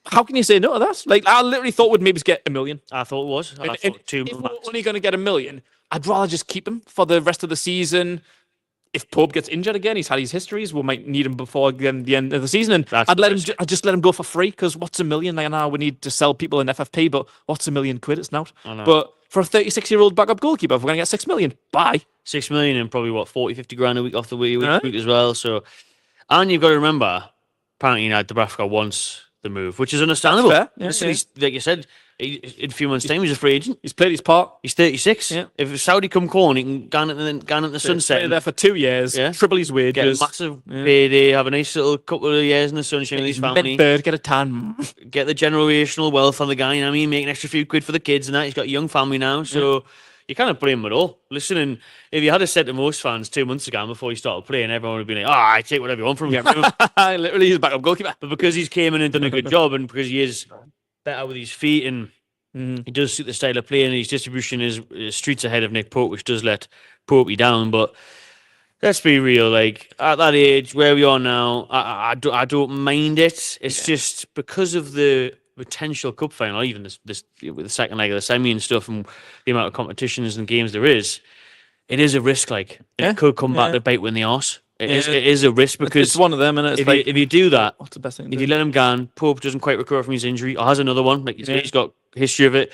how can you say no to that? Like, I literally thought we'd maybe get 1 million. I thought it was. I thought 2 million. If we're only going to get 1 million, I'd rather just keep him for the rest of the season. If Pope gets injured again, he's had his histories. We might need him before the end of the season, and I'd just let him go for free because what's 1 million? Like, now we need to sell people in FFP, but what's £1 million? It's not. But for a 36-year-old backup goalkeeper, if we're going to get 6 million, bye. 6 million and probably 40, 50 grand a week off the week as well. So, and you've got to remember, apparently, Dúbravka wants the move, which is understandable. That's fair. He's, like you said, in a few months' time, he's a free agent. He's played his part. He's 36. Yeah. If Saudi come calling, he can go in the sunset. Stay there for 2 years, triple his wages. Get a massive payday, have a nice little couple of years in the sunshine with his family. Get a tan. Get the generational wealth on the guy, you know what I mean? Make an extra few quid for the kids and that. He's got a young family now, so you can't blame him at all. Listen, and if you had said to most fans 2 months ago before he started playing, everyone would be like, I take whatever you want from him. Literally, he's a backup goalkeeper. But because he's came in and done a good job, and because he is better with his feet, and he does suit the style of play, and his distribution is streets ahead of Nick Pope, which does let Popey down. But let's be real, like, at that age, where we are now, I don't mind it. It's just because of the potential cup final, even this with the second leg of the semi and stuff, and the amount of competitions and games there is, it is a risk. Like, it could come back to bite you in the arse. It is a risk because it's one of them, and if you do that, what's the best thing? If you let him go on, Pope doesn't quite recover from his injury, or has another one, like he's got history of it,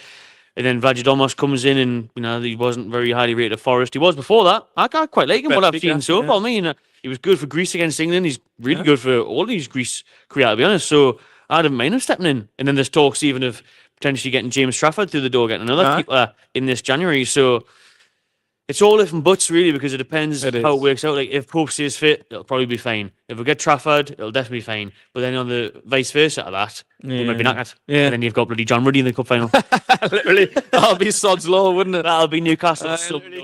and then Vladidomos comes in, and he wasn't very highly rated at Forest. He was before that. I quite like him. What I've seen so far. I mean, he was good for Greece against England. He's really good for all of his Greece career, to be honest. So I didn't mind him stepping in. And then there's talks even of potentially getting James Trafford through the door, getting another keeper in this January. So it's all if and buts, really, because it depends how it works out. Like, if Pope stays fit, it'll probably be fine. If we get Trafford, it'll definitely be fine. But then on the vice versa of that, we might be knackered. Yeah. And then you've got bloody John Ruddy in the cup final. Literally, that'll be sod's law, wouldn't it? That'll be Newcastle.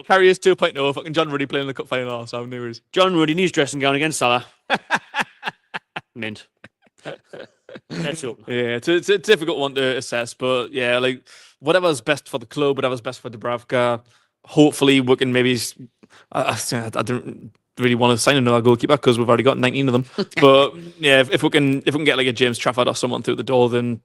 Carriers 2.0, fucking John Ruddy playing in the cup final. So no worries. John Ruddy in his dressing gown against Salah. Mint. Let's hope. Yeah, it's a difficult one to assess, but yeah, like, whatever's best for the club, whatever's best for Dúbravka. Hopefully, we can maybe. I don't really want to sign another goalkeeper because we've already got 19 of them. But yeah, if we can get like a James Trafford or someone through the door, then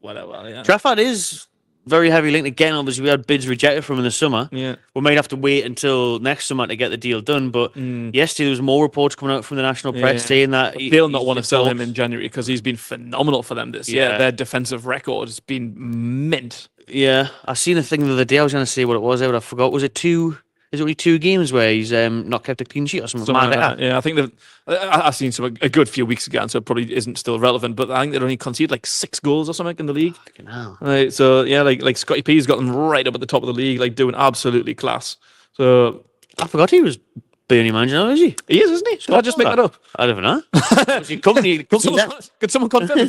whatever. Yeah. Trafford is very heavy linked again. Obviously, we had bids rejected from him in the summer. Yeah, we might have to wait until next summer to get the deal done. But yesterday there was more reports coming out from the national press saying that they'll not want to sell him in January because he's been phenomenal for them this year. Their defensive record has been mint. Yeah, I seen a thing the other day. I was going to say what it was, but I forgot. Was it There's only 2 games where he's not kept a clean sheet or something like that. Yeah, I think I've seen some a good few weeks ago, and so it probably isn't still relevant. But I think they only conceded like 6 goals or something in the league. Fucking hell. Right, so yeah, like Scotty P's got them right up at the top of the league, like doing absolutely class. So I forgot he was Burnley manager now, is he? he is, isn't he? Should I just make that up? I don't know. company Could someone confirm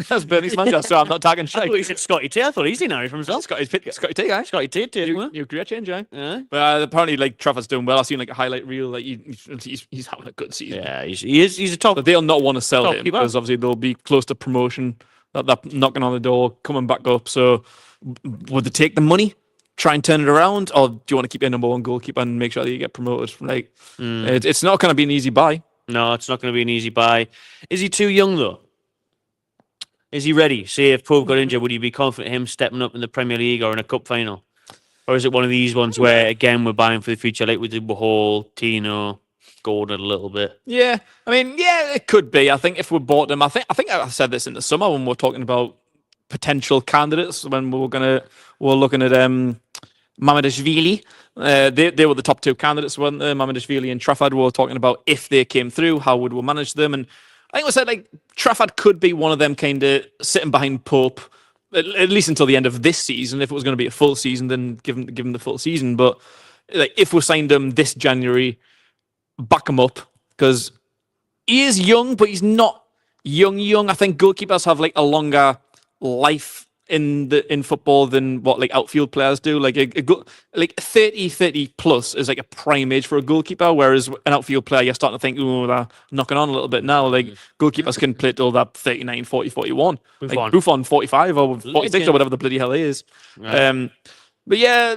that's Burnley's manager? So I'm not tagging I Shag. thought he said Scotty T. I thought he's in Irish from himself. Scotty T, guy. Scotty T. New career change, yeah. Yeah. But apparently, like Trafford's doing well. I've seen like a highlight reel. Like he's having a good season. Yeah, he's a top. But they'll not want to sell him keeper. because obviously they'll be close to promotion. That knocking on the door, coming back up. So would they take the money, try and turn it around, or do you want to keep your number 1 goalkeeper and make sure that you get promoted? Like it's not going to be an easy buy. No, it's not going to be an easy buy. Is he too young though? Is he ready? Say if Pope got injured, would you be confident him stepping up in the Premier League or in a cup final? Or is it one of these ones where again we're buying for the future, like we did with Hall, Tino, Gordon a little bit? Yeah, I mean, yeah, it could be. I think if we bought them, I think I said this in the summer when we were talking about potential candidates when we were looking at Mamardashvili. They were the top 2 candidates, weren't they? Mamardashvili and Trafford. We were talking about if they came through, how would we manage them? And I think we said like Trafford could be one of them kind of sitting behind Pope at least until the end of this season. If it was going to be a full season, then give him the full season. But like if we signed him this January, back him up because he is young, but he's not young. I think goalkeepers have like a longer life in football than what like outfield players do. Like like 30 plus is like a prime age for a goalkeeper, whereas an outfield player you're starting to think, oh, they're knocking on a little bit now. Like goalkeepers can play till that 39, 40, 41. Like Buffon 45 or 46 or whatever the bloody hell he is. Right. But yeah,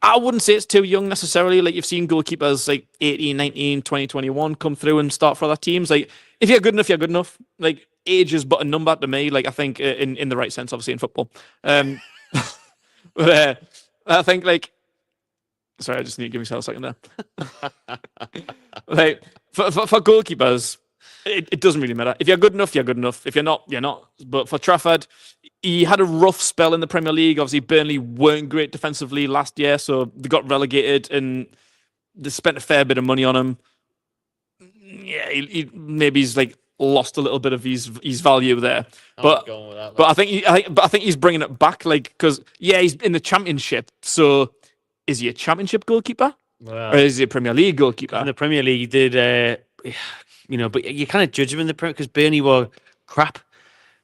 I wouldn't say it's too young necessarily. Like you've seen goalkeepers like 18, 19, 20, 21 come through and start for other teams. Like if you're good enough, you're good enough. Like age is but a number to me. Like I think in the right sense, obviously in football. But I think like, sorry, I just need to give myself a second there. Like for goalkeepers, it doesn't really matter. If you're good enough, you're good enough. If you're not, you're not. But for Trafford, he had a rough spell in the Premier League. Obviously, Burnley weren't great defensively last year, so they got relegated and they spent a fair bit of money on him. Yeah, he maybe he's like lost a little bit of his value there. But I think he's bringing it back. Like because he's in the Championship. So is he a Championship goalkeeper or is he a Premier League goalkeeper? In the Premier League, he did. But you kind of judge him in the Premier because Burnley were crap.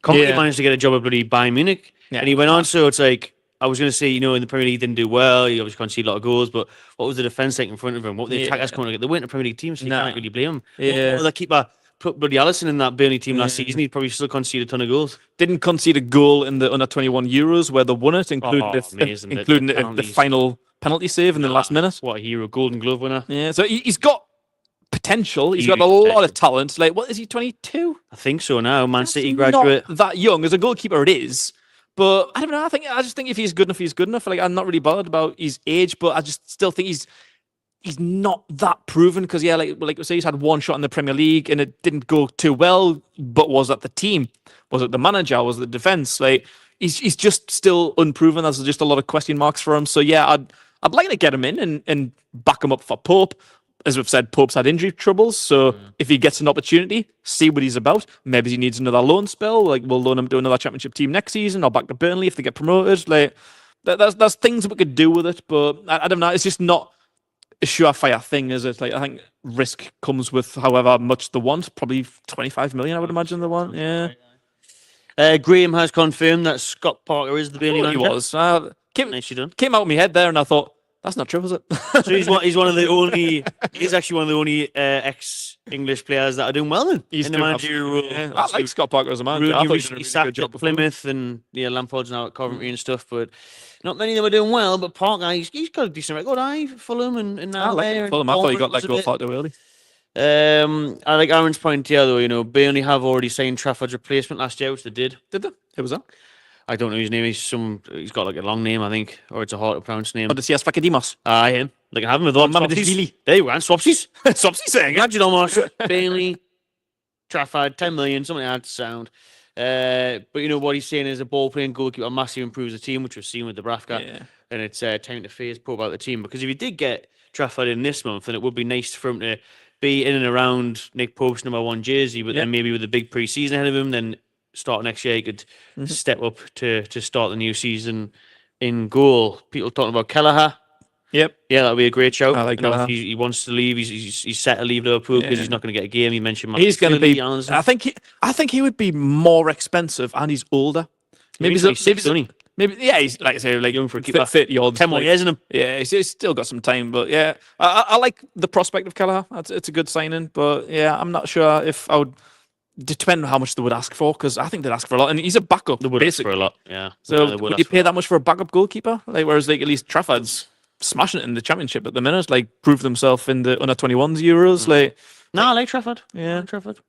Company managed to get a job at bloody Bayern Munich, and he went on. So it's like I was going to say, in the Premier League he didn't do well. He obviously conceded a lot of goals, but what was the defense like in front of him? What were the attackers coming to get? They weren't a Premier League team, so you can't really blame him. Yeah, the keeper put bloody Alisson in that Burnley team last season. He'd probably still conceded a ton of goals. Didn't concede a goal in the under 21 Euros where they won it, including the final penalty save in the last minute. What a hero, Golden Glove winner. Yeah, so he's got potential. He's got a lot of talent. Like, what is he, 22? I think so now. Man City graduate. Not that young. As a goalkeeper, it is. But I don't know. I just think if he's good enough, he's good enough. Like, I'm not really bothered about his age, but I just still think he's not that proven because, like we say, he's had one shot in the Premier League and it didn't go too well. But was that the team? Was it the manager? Was it the defense? Like, he's just still unproven. There's just a lot of question marks for him. So yeah, I'd like to get him in and back him up for Pope. As we've said, Pope's had injury troubles, so if he gets an opportunity, see what he's about. Maybe he needs another loan spell. Like we'll loan him to another Championship team next season, or back to Burnley if they get promoted. Like there's things we could do with it, but I don't know. It's just not a surefire thing, is it? Like I think risk comes with however much they want. Probably 25 million, I would imagine they want. Yeah. Graham has confirmed that Scott Parker is the Burnley manager. He was. Nicely done. Came out of my head there, and I thought. That's not true, is it? So he's one of the only. He's actually one of the only ex-English players that are doing well in the managerial role. Yeah, I like Scott Parker as a manager. I thought he sacked at Plymouth and Lampard's now at Coventry and stuff, but not many of them are doing well. But Parker, he's got a decent record. Fulham and now I like Fulham. I thought he got let go far too early. I like Aaron's point here, though. Burnley have already signed Trafford's replacement last year, which they did. Did they? Who was that? I don't know his name. He's got like a long name, I think, or it's a hard to pronounce name. Odysseas Fakadimos. Him. They can have him with all Swapsies. There you go, Swapsies. Swapsies saying it. Almost. Burnley, Trafford, 10 million, something like that sound. But what he's saying is a ball playing goalkeeper massively improves the team, which we've seen with Dúbravka. and it's time to phase Pope out the team. Because if he did get Trafford in this month, then it would be nice for him to be in and around Nick Pope's number 1 jersey, but then maybe with a big pre-season ahead of him, then start next year he could step up to start the new season in goal. People talking about Kelleher. Yep. Yeah, that'll be a great show. I like Kelleher. He wants to leave. He's set to leave Liverpool because he's not going to get a game. He mentioned he's going to be. Honestly. I think he would be more expensive, and he's older. Maybe he's like I say, like young for a keeper. 30 odds. 10 more years in him. Yeah, he's still got some time, but yeah, I like the prospect of Kelleher. It's a good signing, but yeah, I'm not sure if I would. Depend on how much they would ask for, because I think they'd ask for a lot, and he's a backup. They would ask for a lot, yeah. So would you pay that much for a backup goalkeeper? Like, whereas like at least Trafford's smashing it in the Championship at the minute, like proved himself in the under-21s Euros. I like Trafford. Yeah, Trafford.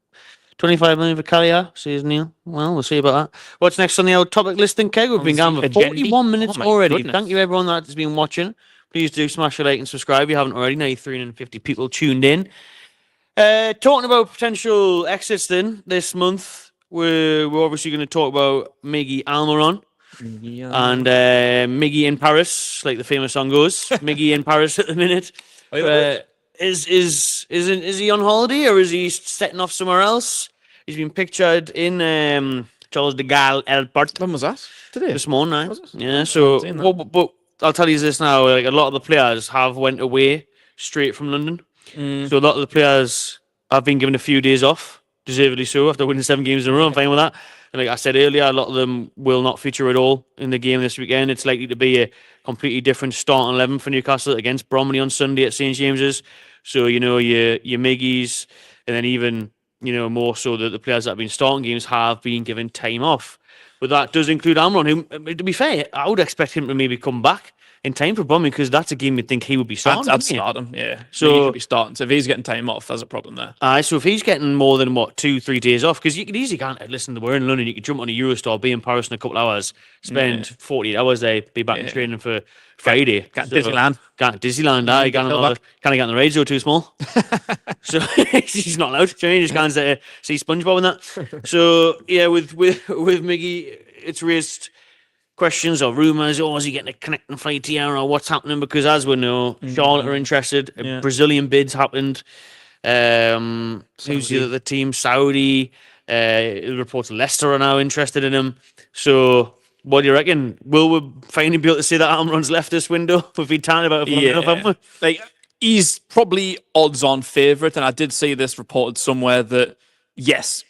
25 million for Kelleher, says Neil. Well, we'll see about that. What's next on the old topic listing, Keg? We've been gone for 41 minutes already. Goodness. Thank you, everyone that has been watching. Please do smash a like and subscribe if you haven't already. Now 350 people tuned in. Talking about potential exits then this month, we're obviously going to talk about Miggy Almirón and Miggy in Paris, like the famous song goes. Miggy in Paris at the minute. Is he on holiday or is he setting off somewhere else? He's been pictured in Charles de Gaulle Airport. When was that? Today? This morning, right? Was it? Yeah. So, but I'll tell you this now: like a lot of the players have went away straight from London. So a lot of the players have been given a few days off, deservedly so, after winning 7 games in a row. I'm fine with that. And like I said earlier, a lot of them will not feature at all in the game this weekend. It's likely to be a completely different starting 11 for Newcastle against Bromley on Sunday at St James's. So, your Miggies, and then even, more so that the players that have been starting games have been given time off. But that does include Almirón, who, to be fair, I would expect him to maybe come back in time for Bromley, because that's a game you'd think he would be starting. I'd start him, yeah. So he should be starting. So if he's getting time off, there's a problem there. So if he's getting more than 2-3 days off, because you could easily listen, we're in London, you could jump on a Eurostar, be in Paris in a couple of hours, spend 48 hours there, be back in training for Friday. Disneyland. Can't Disneyland, can't get on the radio, too small. So he's not allowed. He just can't see SpongeBob and that. So yeah, with Miggy, it's raised questions or rumours, is he getting a connecting flight here, or what's happening? Because as we know, Charlotte are interested. Brazilian bids happened. Who's the other team? Saudi. Reports Leicester are now interested in him. So what do you reckon? Will we finally be able to say that Almirón's left this window? We've been talking about it for enough, haven't we? He's probably odds-on favourite, and I did see this reported somewhere that, yes,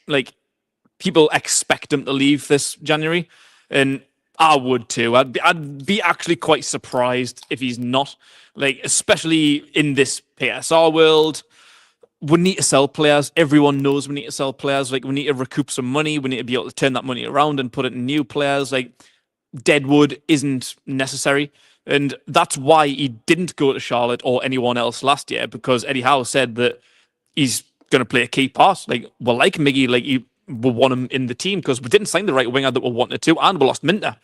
people expect him to leave this January, and I would too. I'd be actually quite surprised if he's not. Especially in this PSR world, we need to sell players. Everyone knows we need to sell players. We need to recoup some money. We need to be able to turn that money around and put it in new players. Deadwood isn't necessary. And that's why he didn't go to Charlotte or anyone else last year, because Eddie Howe said that he's going to play a key part. Miggy, we want him in the team because we didn't sign the right winger that we wanted to, and we lost Minter.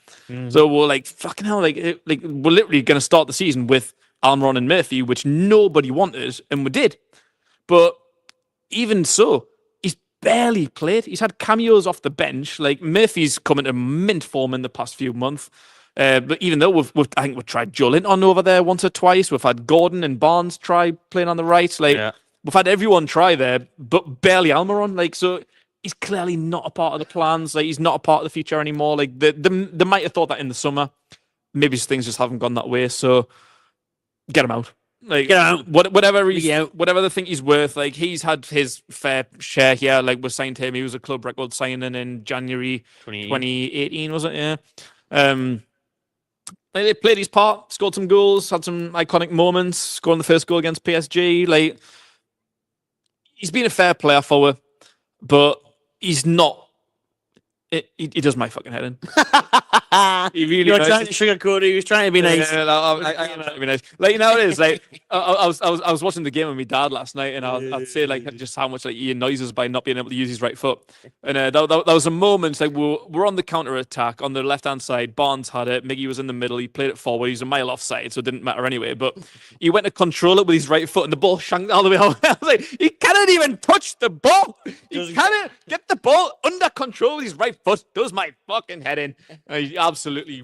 So we're fucking hell, we're literally going to start the season with Almirón and Murphy, which nobody wanted, and we did. But even so, he's barely played. He's had cameos off the bench. Murphy's come into mint form in the past few months. But even though I think we've tried Joelinton over there once or twice. We've had Gordon and Barnes try playing on the right. We've had everyone try there, but barely Almirón. So he's clearly not a part of the plans. He's not a part of the future anymore. They might have thought that in the summer. Maybe things just haven't gone that way. So get him out. Get him out. Whatever they think he's worth. He's had his fair share here. We're signed to him. He was a club record signing in January 2018, was it? Yeah. They played his part, scored some goals, had some iconic moments, scoring the first goal against PSG. He's been a fair player forward, but he's not. He does my fucking head in. He really. You're trying to sugarcoat it. He was trying to be nice. I'm trying to be nice. It is. I was watching the game with my dad last night, and I'd say just how much he annoys us by not being able to use his right foot. And that was a moment. We're on the counter attack on the left hand side. Barnes had it. Miggy was in the middle. He played it forward. He was a mile offside, so it didn't matter anyway. But he went to control it with his right foot, and the ball shanked all the way out. I was he cannot even touch the ball. He cannot get the ball under control with his right foot. Does my fucking head in. He absolutely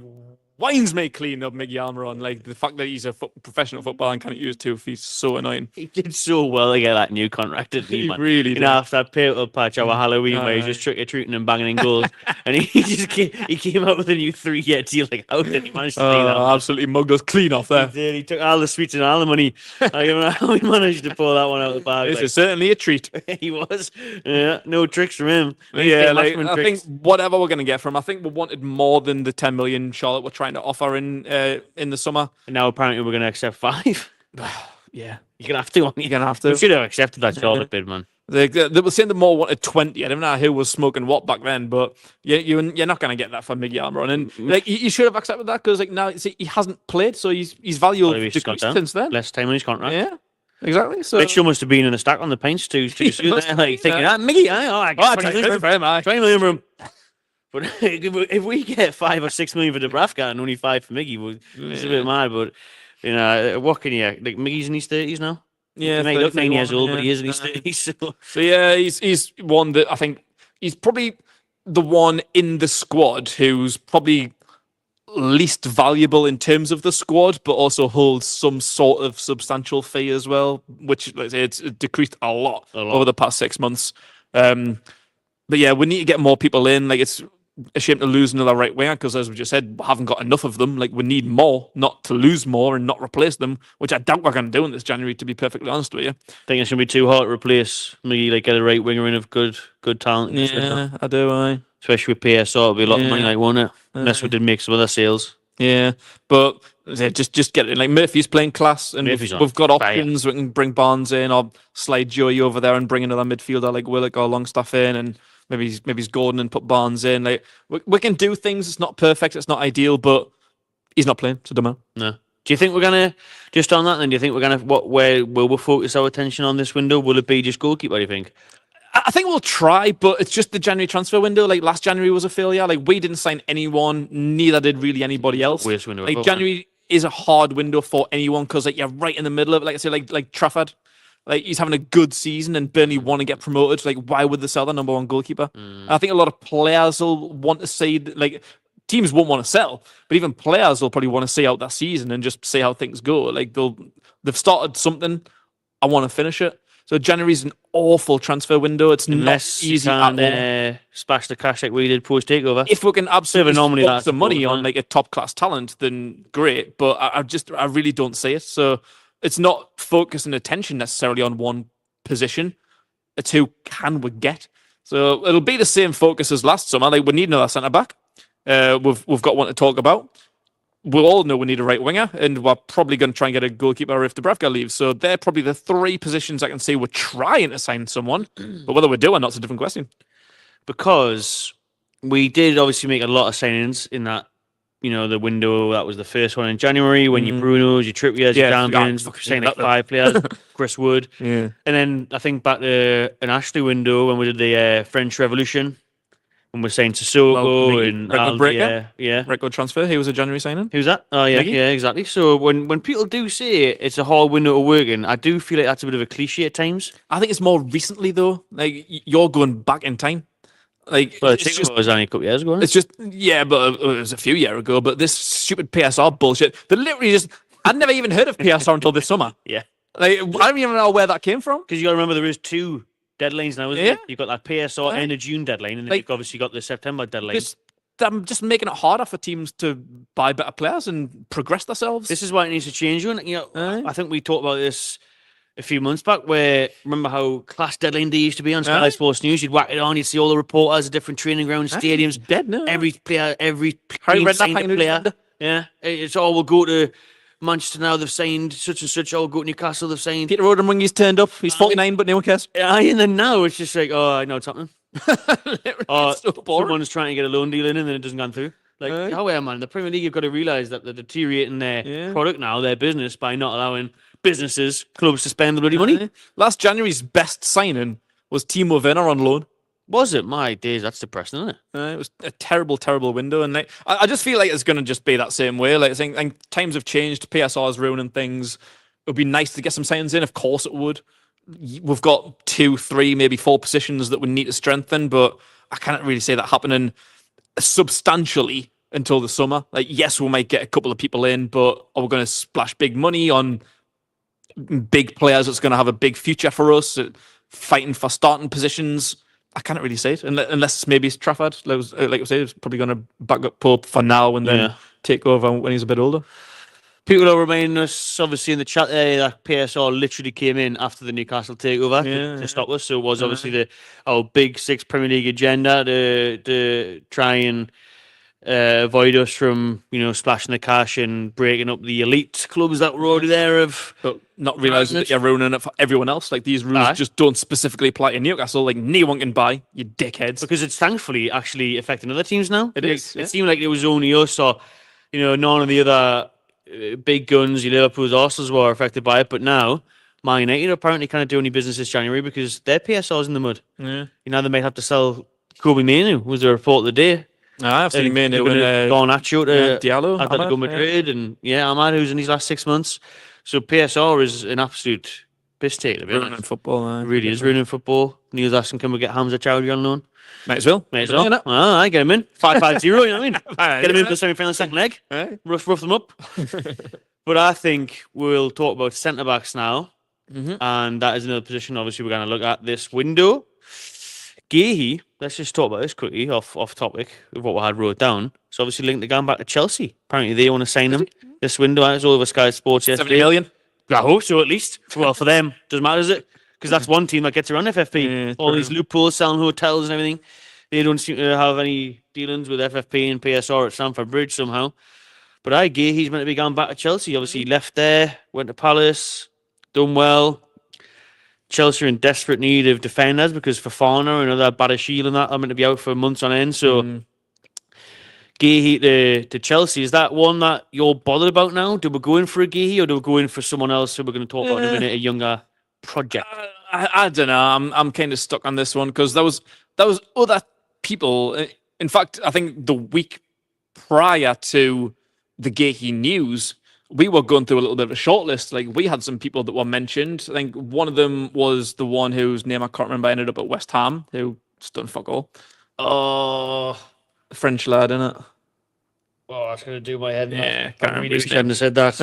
winds me clean of Miggy Almirón. Like the fact that he's a professional footballer and can't use 2 feet is so annoying. He did so well to get that new contract, didn't he, He man? really You did. know, after that pale patch over Halloween where he's Aye. just trick-or-treating and banging in goals. And he came out with a new 3-year deal. Like, how did he manage to do that? Absolutely mugged us clean off He there. did. He took all the sweets and all the money. I don't know how he managed to pull that one out of the bag. This is certainly a treat. He was. Yeah, no tricks from him. Yeah, like, Matchman I tricks. think whatever we're going to get from him, I think we wanted more than the 10 million Charlotte were trying to offer in the summer. And now apparently we're going to accept 5. Yeah, You're going to have to. you're going to have to. We should have accepted that Charlotte bid, man. They were saying the more wanted 20. I don't know who was smoking what back then, but you're not going to get that for Miggy Almirón. And like you should have accepted that because like now see, he hasn't played, so his value Well, he's decreased gone down. since then. Less time on his contract. Yeah, exactly. So Mitchell must have been in the stack on the pints too soon. must There, have like been, thinking, Miggy, I got 20 million for him. 20 million for him. But if we get 5 or 6 million for Dúbravka and only 5 for Miggy, it's a bit mad. But you know, what can you like? Miggy's in his 30s now. yeah, He may look 9 years 31, old, yeah. but he is in his 30s. So yeah, he's one that I think he's probably the one in the squad who's probably least valuable in terms of the squad, but also holds some sort of substantial fee as well, which let's say it's decreased a lot over the past 6 months. But yeah, we need to get more people in. Like it's a shame to lose another right winger because, as we just said, we haven't got enough of them. Like we need more, not to lose more and not replace them, which I doubt we're going to do in this January. To be perfectly honest with you, Think it's gonna be too hard to replace Miggy. Like get a right winger in of good talent. yeah, I do. Especially with PSR, it'll be a lot of money, Yeah. like, won't it? Unless we did make some other sales. Yeah, but just get it. Like Murphy's playing class, and Murphy's on we've got fire. options. We can bring Barnes in, or slide Joey over there and bring another midfielder like Willock or Longstaff in, and maybe he's Gordon and put Barnes in. Like we can do things. It's not perfect. It's not ideal, but he's not playing, so don't matter. No. Do you think we're gonna just on that? Then do you think we're gonna where will we focus our attention on this window? Will it be just goalkeeper? Do you think? I think we'll try, but it's just the January transfer window. Like last January was a failure. Like we didn't sign anyone, neither did really anybody else. Worst window Like ever, January is a hard window for anyone because like you're right in the middle of it. Like I say, like Trafford, like he's having a good season and Burnley want to get promoted. Like why would they sell their number 1 goalkeeper? And I think a lot of players will want to see like teams won't want to sell, but even players will probably want to see out that season and just see how things go. Like they've started something. I want to finish it. So January's an awful transfer window. It's Unless not you easy at can all. splash the cash like we did post takeover. If we can absolutely anomaly focus that the money support, on man. like a top class talent, then great. But I really don't see it. So it's not focusing attention necessarily on one position. It's who can we get. So it'll be the same focus as last summer. Like we need another centre back. We've got one to talk about. We'll all know we need a right winger, and we're probably going to try and get a goalkeeper if Dúbravka leaves. So they're probably the 3 positions I can see we're trying to sign someone. But whether we do or not is a different question. Because we did obviously make a lot of signings in that, you know, the window. That was the first one in January when your Brunos, your Trippiers, your Champions, saying like 5 players, Chris Wood. Yeah. And then I think back to an Ashley window when we did the French Revolution, when we're saying Sissoko and record breaker. yeah. Record transfer. He was a January signing. Who's that? Oh, yeah, Miggy? yeah, exactly. So when people do say it's a hard window to work in, I do feel like that's a bit of a cliche at times. I think it's more recently though. Like you're going back in time. Like But it's it just, was only a couple of years ago. Wasn't it? it's just yeah, but it was a few years ago. But this stupid PSR bullshit. They literally just. I'd never even heard of PSR until this summer. Yeah. Like I don't even know where that came from. Because you got to remember there is 2 deadlines now, isn't Yeah. there? You've got that PSR end of June deadline, and then Like- you've obviously got the September deadline. I'm just making it harder for teams to buy better players and progress themselves. This is why it needs to change. You know, Aye. I think we talked about this a few months back, where remember how class deadline day used to be on Sky Aye. Sports News? You'd whack it on, you'd see all the reporters at different training grounds, stadiums, dead now. every player, every Harry team Redknapp signed a hanging player. around. Yeah, it's all we'll go to Manchester now. They've signed such and such. Oh, we'll go to Newcastle. They've signed. Peter Odemwingi's turned up. He's 49, but no one cares. Aye, and then now it's just like, oh, I know what's happening. Or It's so boring. someone's trying to get a loan deal in and then it doesn't go through. Like, Aye. oh yeah, man, the Premier League have got to realise that they're deteriorating their Yeah. product now, their business, by not allowing businesses, clubs to spend the bloody money. Last January's best signing was Timo Werner on loan. Was it? My days, that's depressing, isn't it? It was a terrible, terrible window, and like, I just feel like it's going to just be that same way. Like I think times have changed. PSR is ruining things. It would be nice to get some signings in. Of course, it would. We've got 2, 3, maybe 4 positions that we need to strengthen, but I can't really see that happening substantially until the summer. Like, yes, we might get a couple of people in, but are we going to splash big money on big players that's going to have a big future for us, fighting for starting positions? I can't really say it, unless maybe it's Trafford. Like I said, it's probably going to back up Pope for now and then take over when he's a bit older. People are reminding us, obviously, in the chat there, that PSR literally came in after the Newcastle takeover to stop us. So it was obviously our big 6 Premier League agenda to try and avoid us from, splashing the cash and breaking up the elite clubs that were already there. But not realising that you're ruining it for everyone else. Like, these rules just don't specifically apply to Newcastle. Like, no one can buy, you dickheads. Because it's thankfully actually affecting other teams now. It is. It seemed like it was only us or, none of the other big guns, your Liverpool's, Arsenal's were affected by it. But now, Man United apparently can't do any business this January because their PSR's in the mud. Yeah. They might have to sell Kobe Mainoo, was the report of the day. I've seen Mainoo and Garnacho to Diallo, Atletico Madrid, and Ahmad, who's in his last 6 months. So PSR is an absolute piss take. Ruining football. It really is ruining football. Neil's asking, can we get Hamza Chowdhury on loan? Might as well. I get him in. 5-5-0, you know what I mean? Get him in for the semi-final second leg. Rough them up. But I think we'll talk about centre-backs now. And that is another position, obviously, we're going to look at this window. Gahey, let's just talk about this quickly, off topic of what we had wrote down. So obviously linked the game back to Chelsea. Apparently they want to sign him this window. It was all over Sky Sports yesterday. 70 million? I hope so, at least. Well, for them, doesn't matter, does it? Because that's one team that gets around FFP. All these loopholes, selling hotels and everything. They don't seem to have any dealings with FFP and PSR at Stamford Bridge somehow. But Gahey's meant to be going back to Chelsea. Obviously, he left there, went to Palace, done well. Chelsea are in desperate need of defenders because Fofana and other Badashil and that are meant to be out for months on end. So, Gahey to Chelsea, is that one that you're bothered about now? Do we go in for a Gahey or do we go in for someone else who we're going to talk about in a minute, a younger project? I don't know. I'm kind of stuck on this one because there was other people. In fact, I think the week prior to the Gahey news, we were going through a little bit of a shortlist. Like, we had some people that were mentioned. I think one of them was the one whose name I can't remember, ended up at West Ham, who just done fuck all. Oh, French lad, innit? Oh, that's going to do my head. Yeah, I really wish I hadn't have said that.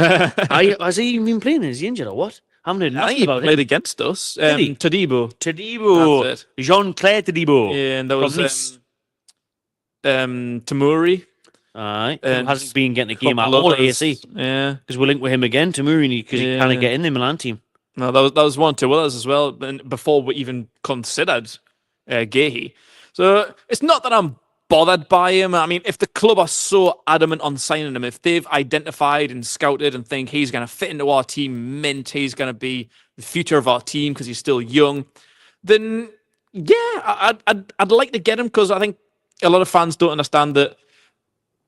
Has he even been playing? Is he injured or what? I haven't heard nothing about it. Played against us. Todibo. Jean-Claire Todibo. Yeah, and there was Tamuri. Aye, hasn't been getting a game at all at AC. Yeah, because we're linked with him again, Tamuri, because he can't get in the Milan team. No, that was one to others as well, and before we even considered Gahey. So it's not that I'm bothered by him. I mean, if the club are so adamant on signing him, if they've identified and scouted and think he's going to fit into our team, he's going to be the future of our team because he's still young, then yeah, I'd like to get him because I think a lot of fans don't understand that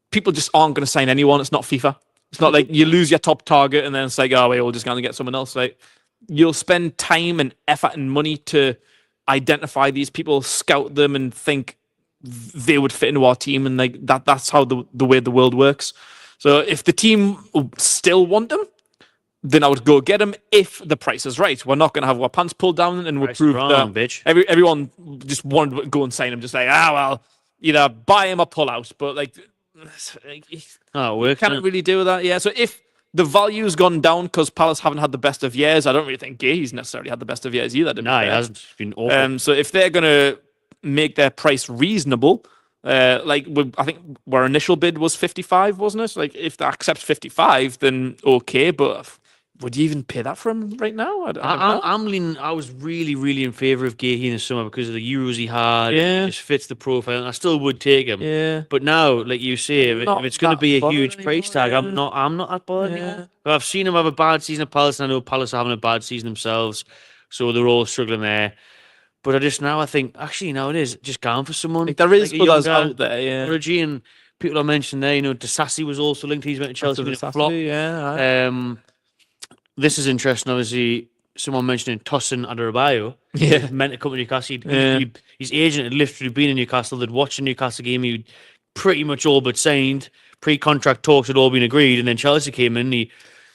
people just aren't going to sign anyone. It's not FIFA. It's not like you lose your top target and then it's like, oh, we're just going to get someone else. Like, you'll spend time and effort and money to identify these people, scout them, and think they would fit into our team. And like that's how the way the world works. So if the team still want them, then I would go get them if the price is right. We're not going to have our pants pulled down and we'll prove that bitch. Everyone just wanted to go and sign him. Just like, well, either buy him or pull out. But like, you can't really do that. Yeah. So if the value's gone down because Palace haven't had the best of years, I don't really think Gahey's necessarily had the best of years either. No, he hasn't. It's been awful. So if they're going to make their price reasonable, I think our initial bid was 55, wasn't it? Like, if they accept 55, then okay, but would you even pay that for him right now? I'm leaning. I was really, really in favour of Gahey in the summer because of the Euros he had. Yeah, just fits the profile. And I still would take him. Yeah, but now, like you say, if it's going to be a huge price tag, I'm not that bothered anymore. I've seen him have a bad season at Palace, and I know Palace are having a bad season themselves, so they're all struggling there. But I think actually nowadays just going for someone. Like, there is others out there, yeah. Origi and people are mentioned there. Disassi was also linked. He's went to Chelsea with a flop. Yeah. This is interesting. Obviously, someone mentioning Tosin Adarabioyo. Yeah, meant to come to Newcastle. His agent had literally been in Newcastle. They'd watched the Newcastle game. He'd pretty much all but signed. Pre-contract talks had all been agreed, and then Chelsea came in. He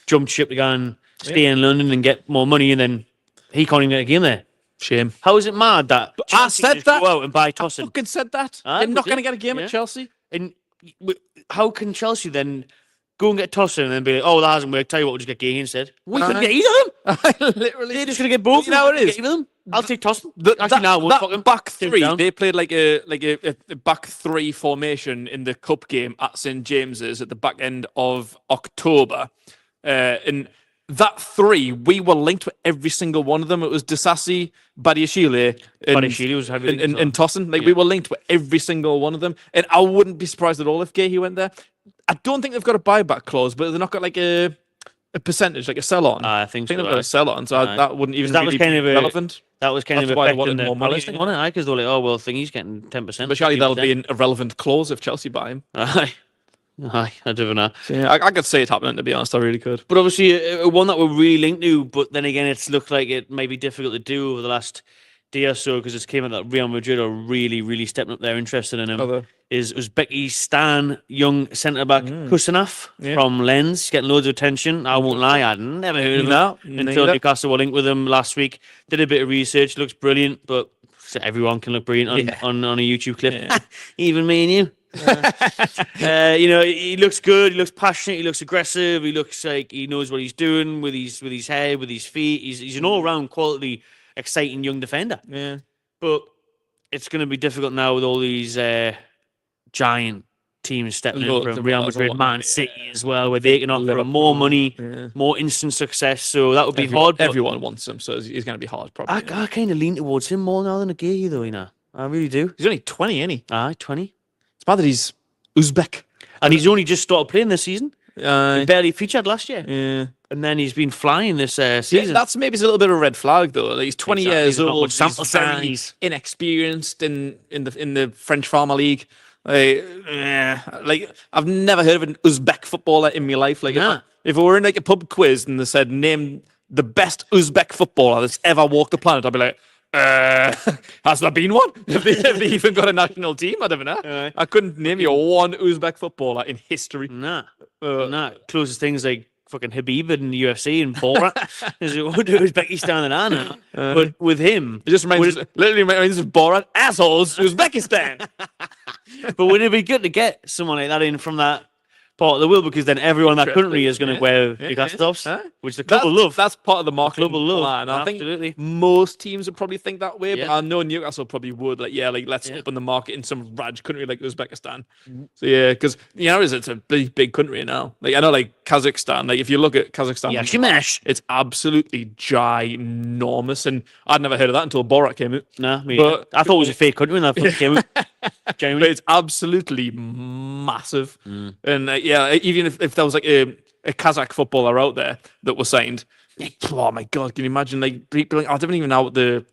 jumped ship to go and stay in London and get more money, and then he can't even get a game there. Shame. How is it mad that I said that? Go out and buy Tosin? I fucking said that. They're not going to get a game at Chelsea. And how can Chelsea then go and get Tosin and then be like, oh, that hasn't worked, tell you what, we'll just get Gay instead? We couldn't get either of them. Literally. They're just going to get both. You know what it is? Get them. I'll take Tosin. That back three, they played like a back three formation in the cup game at St James's at the back end of October. And that three, we were linked with every single one of them. It was Disasi, Badiashile, and Tosin. Like, we were linked with every single one of them. And I wouldn't be surprised at all if Gahey went there. I don't think they've got a buyback clause, but they've not got like a percentage, like a sell-on. I think they've got a sell-on, so that wouldn't even really be relevant. That was kind That's of why they affecting wanted more money, on it, because they're like, oh, well, he's getting 10%. But surely that'll be an irrelevant clause if Chelsea buy him. Aye, I don't know. So, yeah, I could see it happening, to be honest. I really could. But obviously, one that we're really linked to, but then again, it's looked like it may be difficult to do over the last day or so, because it's came out that Real Madrid are really, really stepping up their interest in him. Is Uzbekistan young centre-back Kusanov from Lens. He's getting loads of attention. I won't lie, I'd never heard of him until Newcastle were linked with him last week. Did a bit of research, looks brilliant, but everyone can look brilliant on a YouTube clip. Even me and you. He looks good, he looks passionate, he looks aggressive, he looks like he knows what he's doing with his head, with his feet. He's an all-round quality, exciting young defender. Yeah. But it's going to be difficult now with all these giant teams stepping in from Real Madrid, Man City as well, where they can offer more money, more instant success. So that would be hard. Everyone wants him, so it's going to be hard, probably. I kind of lean towards him more now than a Gay, though, I really do. He's only 20, isn't he? Aye, 20. It's bad that he's Uzbek. And he's only just started playing this season. He barely featured last year. Yeah. And then he's been flying this season. Yeah, that's maybe a little bit of a red flag, though. Like, he's 20 years old. Sample very inexperienced in the French Farmer League. Like I've never heard of an Uzbek footballer in my life. Like if we were in like a pub quiz and they said name the best Uzbek footballer that's ever walked the planet, I'd be like, has there been one? Have they even got a national team? I don't know. I couldn't name you one Uzbek footballer in history. Nah. Closest things like fucking Habib in the UFC and Borat is Uzbekistan and Anna. But with him, it just literally reminds of Borat. Assholes, Uzbekistan. But wouldn't it be good to get someone like that in from that part of the world, because then everyone in that country is going to wear Newcastle tops, which the club will love. That's part of the market. Club will love. And I think most teams would probably think that way, but I know Newcastle probably would. Let's open the market in some Raj country like Uzbekistan. So because it's a big country now. Like I know, like Kazakhstan. Like if you look at Kazakhstan, it's absolutely ginormous, and I'd never heard of that until Borat came out. But I thought it was a fake country when that first came out. But it's absolutely massive, and even if there was like a Kazakh footballer out there that was signed, oh my god, can you imagine? Like people, I don't even know what the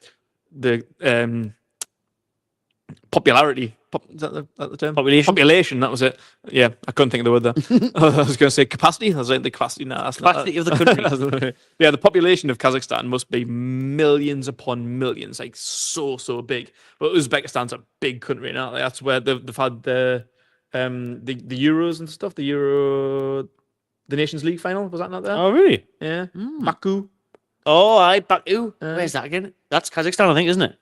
popularity. Is that the term? Population. That was it. Yeah, I couldn't think of the word there. I was going to say capacity. I was like the capacity. No, that's capacity of the country. The population of Kazakhstan must be millions upon millions, like so big. But Uzbekistan's a big country now. Like, that's where they've had the Euros and stuff. The Nations League final, was that not there? Oh really? Yeah. Baku. Oh, Baku. Where's that again? That's Kazakhstan, I think, isn't it?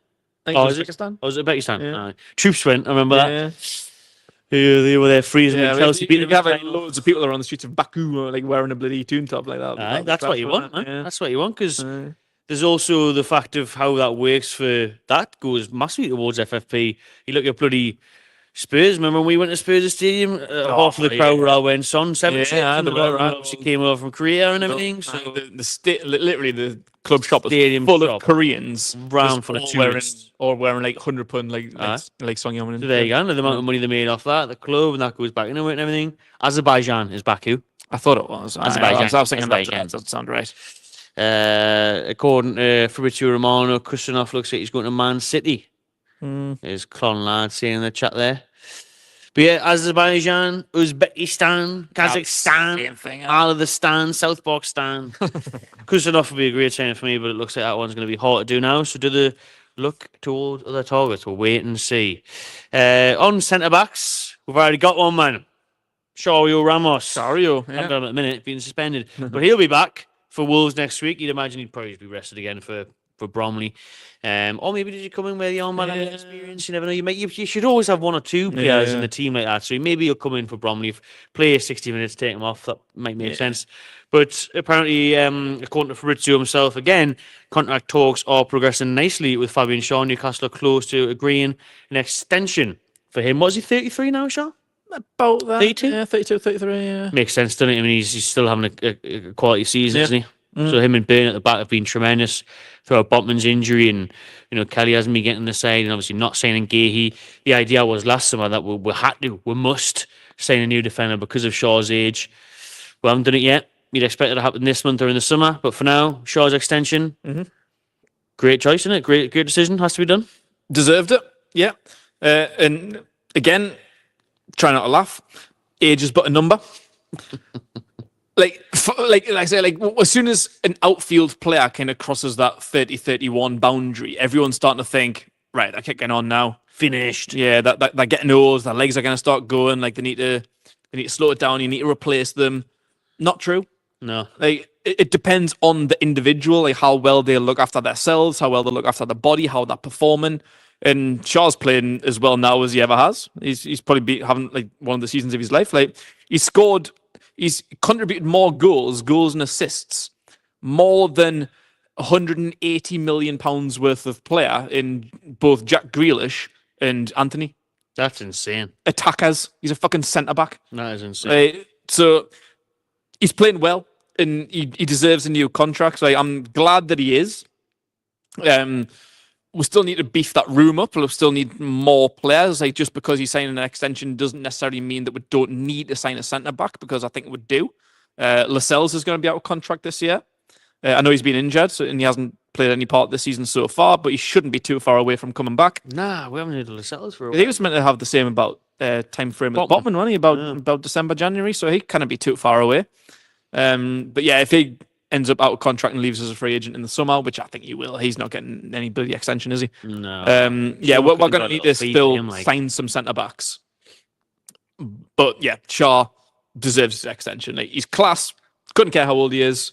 Uzbekistan? Uzbekistan. Yeah. Troops went, I remember that. They were there freezing. Chelsea beat them. You have loads of people that are on the streets of Baku like wearing a bloody Toon top like that. That's what you want, man. Yeah. That's what you want, because there's also the fact of how that works that goes massively towards FFP. You look at bloody Spurs. Remember when we went to Spurs Stadium? Half of the crowd were all wearing Son 76. Obviously came over from Korea and everything. So literally the club shop was full of Koreans, round full of tourists, wearing like £100 like Songyong. So there you go. The amount of money they made off that, the club, and that goes back into it and everything. Azerbaijan is Baku. I thought it was Azerbaijan. I was thinking that doesn't sound right. According to Fabrizio Romano, Kusanov looks like he's going to Man City. There's Clon Lad saying in the chat there. But yeah, Azerbaijan, Uzbekistan, Kazakhstan, all of the stands, South Box stand. Kusanov would be a great signing for me, but it looks like that one's going to be hard to do now. So do the look towards other targets. We'll wait and see. On centre backs, we've already got one man. Sergio Ramos. I've got him at the minute, being suspended. But he'll be back for Wolves next week. You'd imagine he'd probably be rested again for Bromley. Or maybe did you come in where the armband and experience? You never know. You should always have one or two players in the team like that. So maybe you'll come in for Bromley, play 60 minutes, take him off. That might make sense. But apparently, according to Fabrizio himself, again, contract talks are progressing nicely with Fabian Schär. Newcastle are close to agreeing an extension for him. Was he 33 now, Schär? About that. 32? Yeah, 32, 33, yeah. Makes sense, doesn't it? I mean, he's still having a quality season, isn't he? So him and Byrne at the back have been tremendous throughout Botman's injury, and Kelly hasn't been getting the side, and obviously not signing Gahey. The idea was last summer that we must sign a new defender because of Shaw's age. We haven't done it yet. You'd expect it to happen this month or in the summer, but for now, Shaw's extension, great choice, isn't it? Great decision, has to be done. Deserved it, yeah. And again, try not to laugh. Age is but a number. Like I say, as soon as an outfield player kind of crosses that 30-31 boundary, everyone's starting to think, right, they're kicking on now. Finished. Yeah, that they're getting old. Their legs are going to start going. Like they need to slow it down. You need to replace them. Not true. No. Like it depends on the individual, like how well they look after themselves, how well they look after the body, how they're performing. And Shaw's playing as well now as he ever has. He's probably having like one of the seasons of his life. Like he's contributed more goals and assists, more than £180 million worth of player in both Jack Grealish and Anthony. That's insane. Attackers. He's a fucking centre back. That is insane. So he's playing well, and he deserves a new contract. So I'm glad that he is. We still need to beef that room up. We'll still need more players. Like just because he's signing an extension doesn't necessarily mean that we don't need to sign a centre back, because I think we do. Lascelles is going to be out of contract this year. I know he's been injured, and he hasn't played any part this season so far, but he shouldn't be too far away from coming back. Nah, we haven't needed Lascelles for a while. He was meant to have the same time frame as Botman, wasn't he? About December, January, so he can't be too far away. But yeah, if he ends up out of contract and leaves as a free agent in the summer, which I think he will, he's not getting any bloody extension, is he? No. Yeah, we're going to need to still find some centre backs. But yeah, Schär deserves his extension. Like, he's class. Couldn't care how old he is.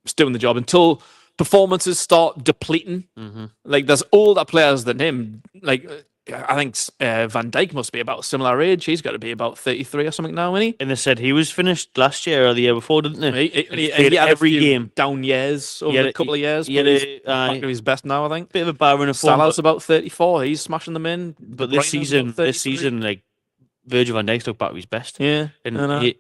He's doing the job until performances start depleting. Like, there's older players than him. Like, I think Van Dijk must be about a similar age. He's got to be about 33 or something now, isn't he? And they said he was finished last year or the year before, didn't they? He had every game down years over a couple of years. He's back to his best now, I think. Bit of a bar in a form. Salah's about 34. He's smashing them in. But this season, like Virgil van Dijk's looked back to his best. Yeah. And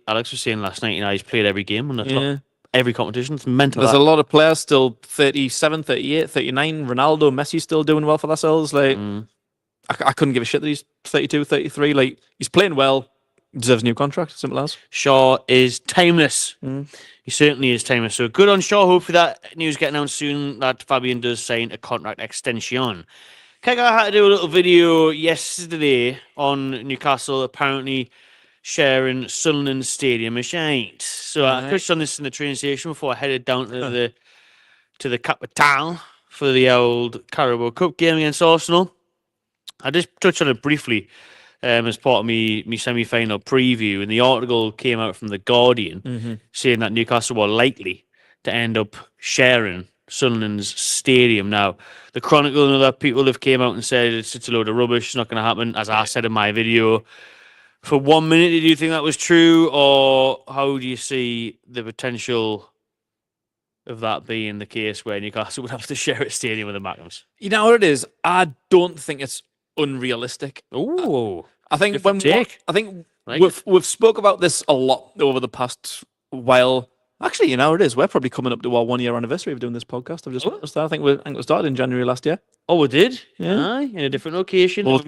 Alex was saying last night, he's played every game on the top. Every competition. It's mental. There's a lot of players still 37, 38, 39. Ronaldo, Messi still doing well for themselves. Like, I couldn't give a shit that he's 32, 33. Like, he's playing well. Deserves a new contract. Simple as. Schär is timeless. He certainly is timeless. So good on Schär. Hopefully that news get announced soon that Fabian does sign a contract extension. Kega had to do a little video yesterday on Newcastle apparently sharing Sunderland Stadium as shite. So I touched on this in the train station before I headed down to the capital for the old Carabao Cup game against Arsenal. I just touched on it briefly as part of me semi-final preview, and the article came out from The Guardian saying that Newcastle were likely to end up sharing Sunderland's stadium. Now, the Chronicle and other people have came out and said it's a load of rubbish, it's not going to happen, as I said in my video. For 1 minute, did you think that was true, or how do you see the potential of that being the case where Newcastle would have to share a stadium with the Mackhams? You know what it is? I don't think it's unrealistic. Oh, I think like we've spoke about this a lot over the past while. Actually, you know what it is? We're probably coming up to our 1 year anniversary of doing this podcast. I've just noticed that. I think we started in January last year. Oh, we did? Yeah. Aye, in a different location. We'll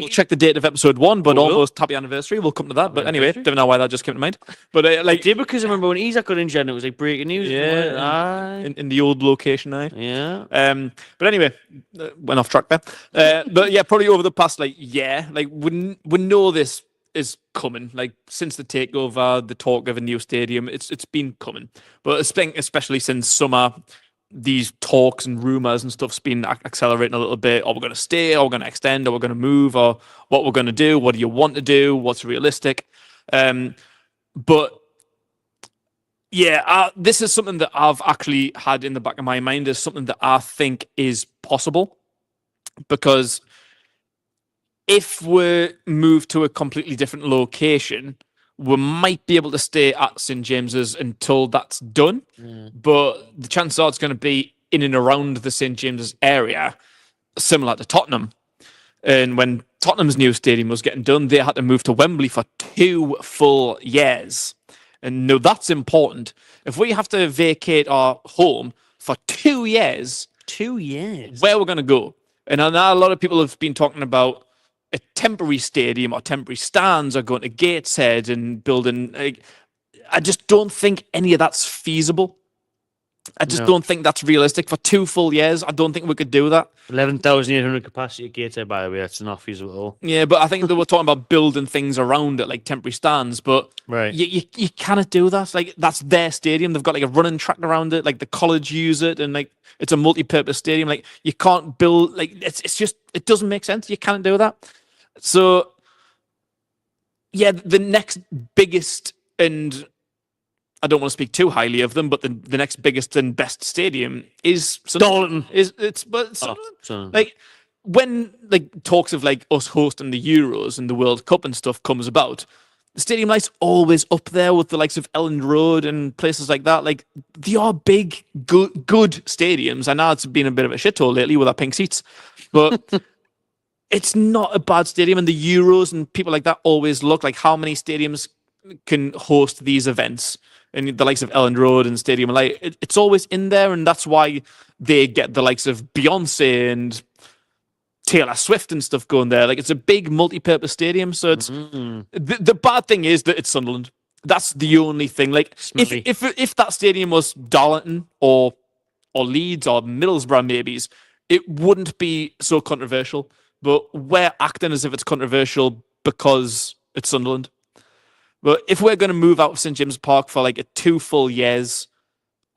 check the date of episode 1, but almost happy anniversary. We'll come to that. But anyway, don't know why that just came to mind. But I did, because I remember when Isaac got injured, it was like breaking news. Yeah, in the old location, aye. Yeah. But anyway, went off track there. But yeah, probably over the past year, we know this is coming. Like, since the takeover, the talk of a new stadium, it's been coming. But especially since summer, these talks and rumours and stuff's been accelerating a little bit. Are we going to stay? Are we going to extend? Are we going to move? Or what we're going to do? What do you want to do? What's realistic? But Yeah, this is something that I've actually had in the back of my mind as something that I think is possible, because if we move to a completely different location, we might be able to stay at St James's until that's done. But the chances are it's going to be in and around the St James's area, similar to Tottenham. And when Tottenham's new stadium was getting done, they had to move to Wembley for 2 full years. And no, that's important. If we have to vacate our home for 2 years, 2 years, where we're going to go? And I know a lot of people have been talking about a temporary stadium or temporary stands, or going to Gateshead and building. I just don't think any of that's feasible. I just don't think that's realistic for 2 full years. I don't think we could do that. 11,800 capacity at Gateshead, by the way. That's not feasible at all. Yeah, but I think they were talking about building things around it, like temporary stands. But right, you cannot do that. Like, that's their stadium. They've got like a running track around it. Like, the college use it, and like it's a multi-purpose stadium. Like, you can't build, like, it's just, it doesn't make sense. You can't do that. So yeah, the next biggest, and I don't want to speak too highly of them, but the next biggest and best stadium is Darlington. Like, when like talks of like us hosting the Euros and the World Cup and stuff comes about, the stadium light's always up there with the likes of Elland Road and places like that. Like, they are big, good stadiums. I know it's been a bit of a shithole lately with our pink seats, but it's not a bad stadium. And the Euros and people like that always look like how many stadiums can host these events. And the likes of Elland Road and Stadium Light, it's always in there, and that's why they get the likes of Beyonce and Taylor Swift and stuff going there. Like, it's a big multi-purpose stadium, so it's the bad thing is that it's Sunderland. That's the only thing. Like, if that stadium was Darlington or Leeds or Middlesbrough, maybe, it wouldn't be so controversial. But we're acting as if it's controversial because it's Sunderland. But if we're going to move out of St James's Park for like 2 full years,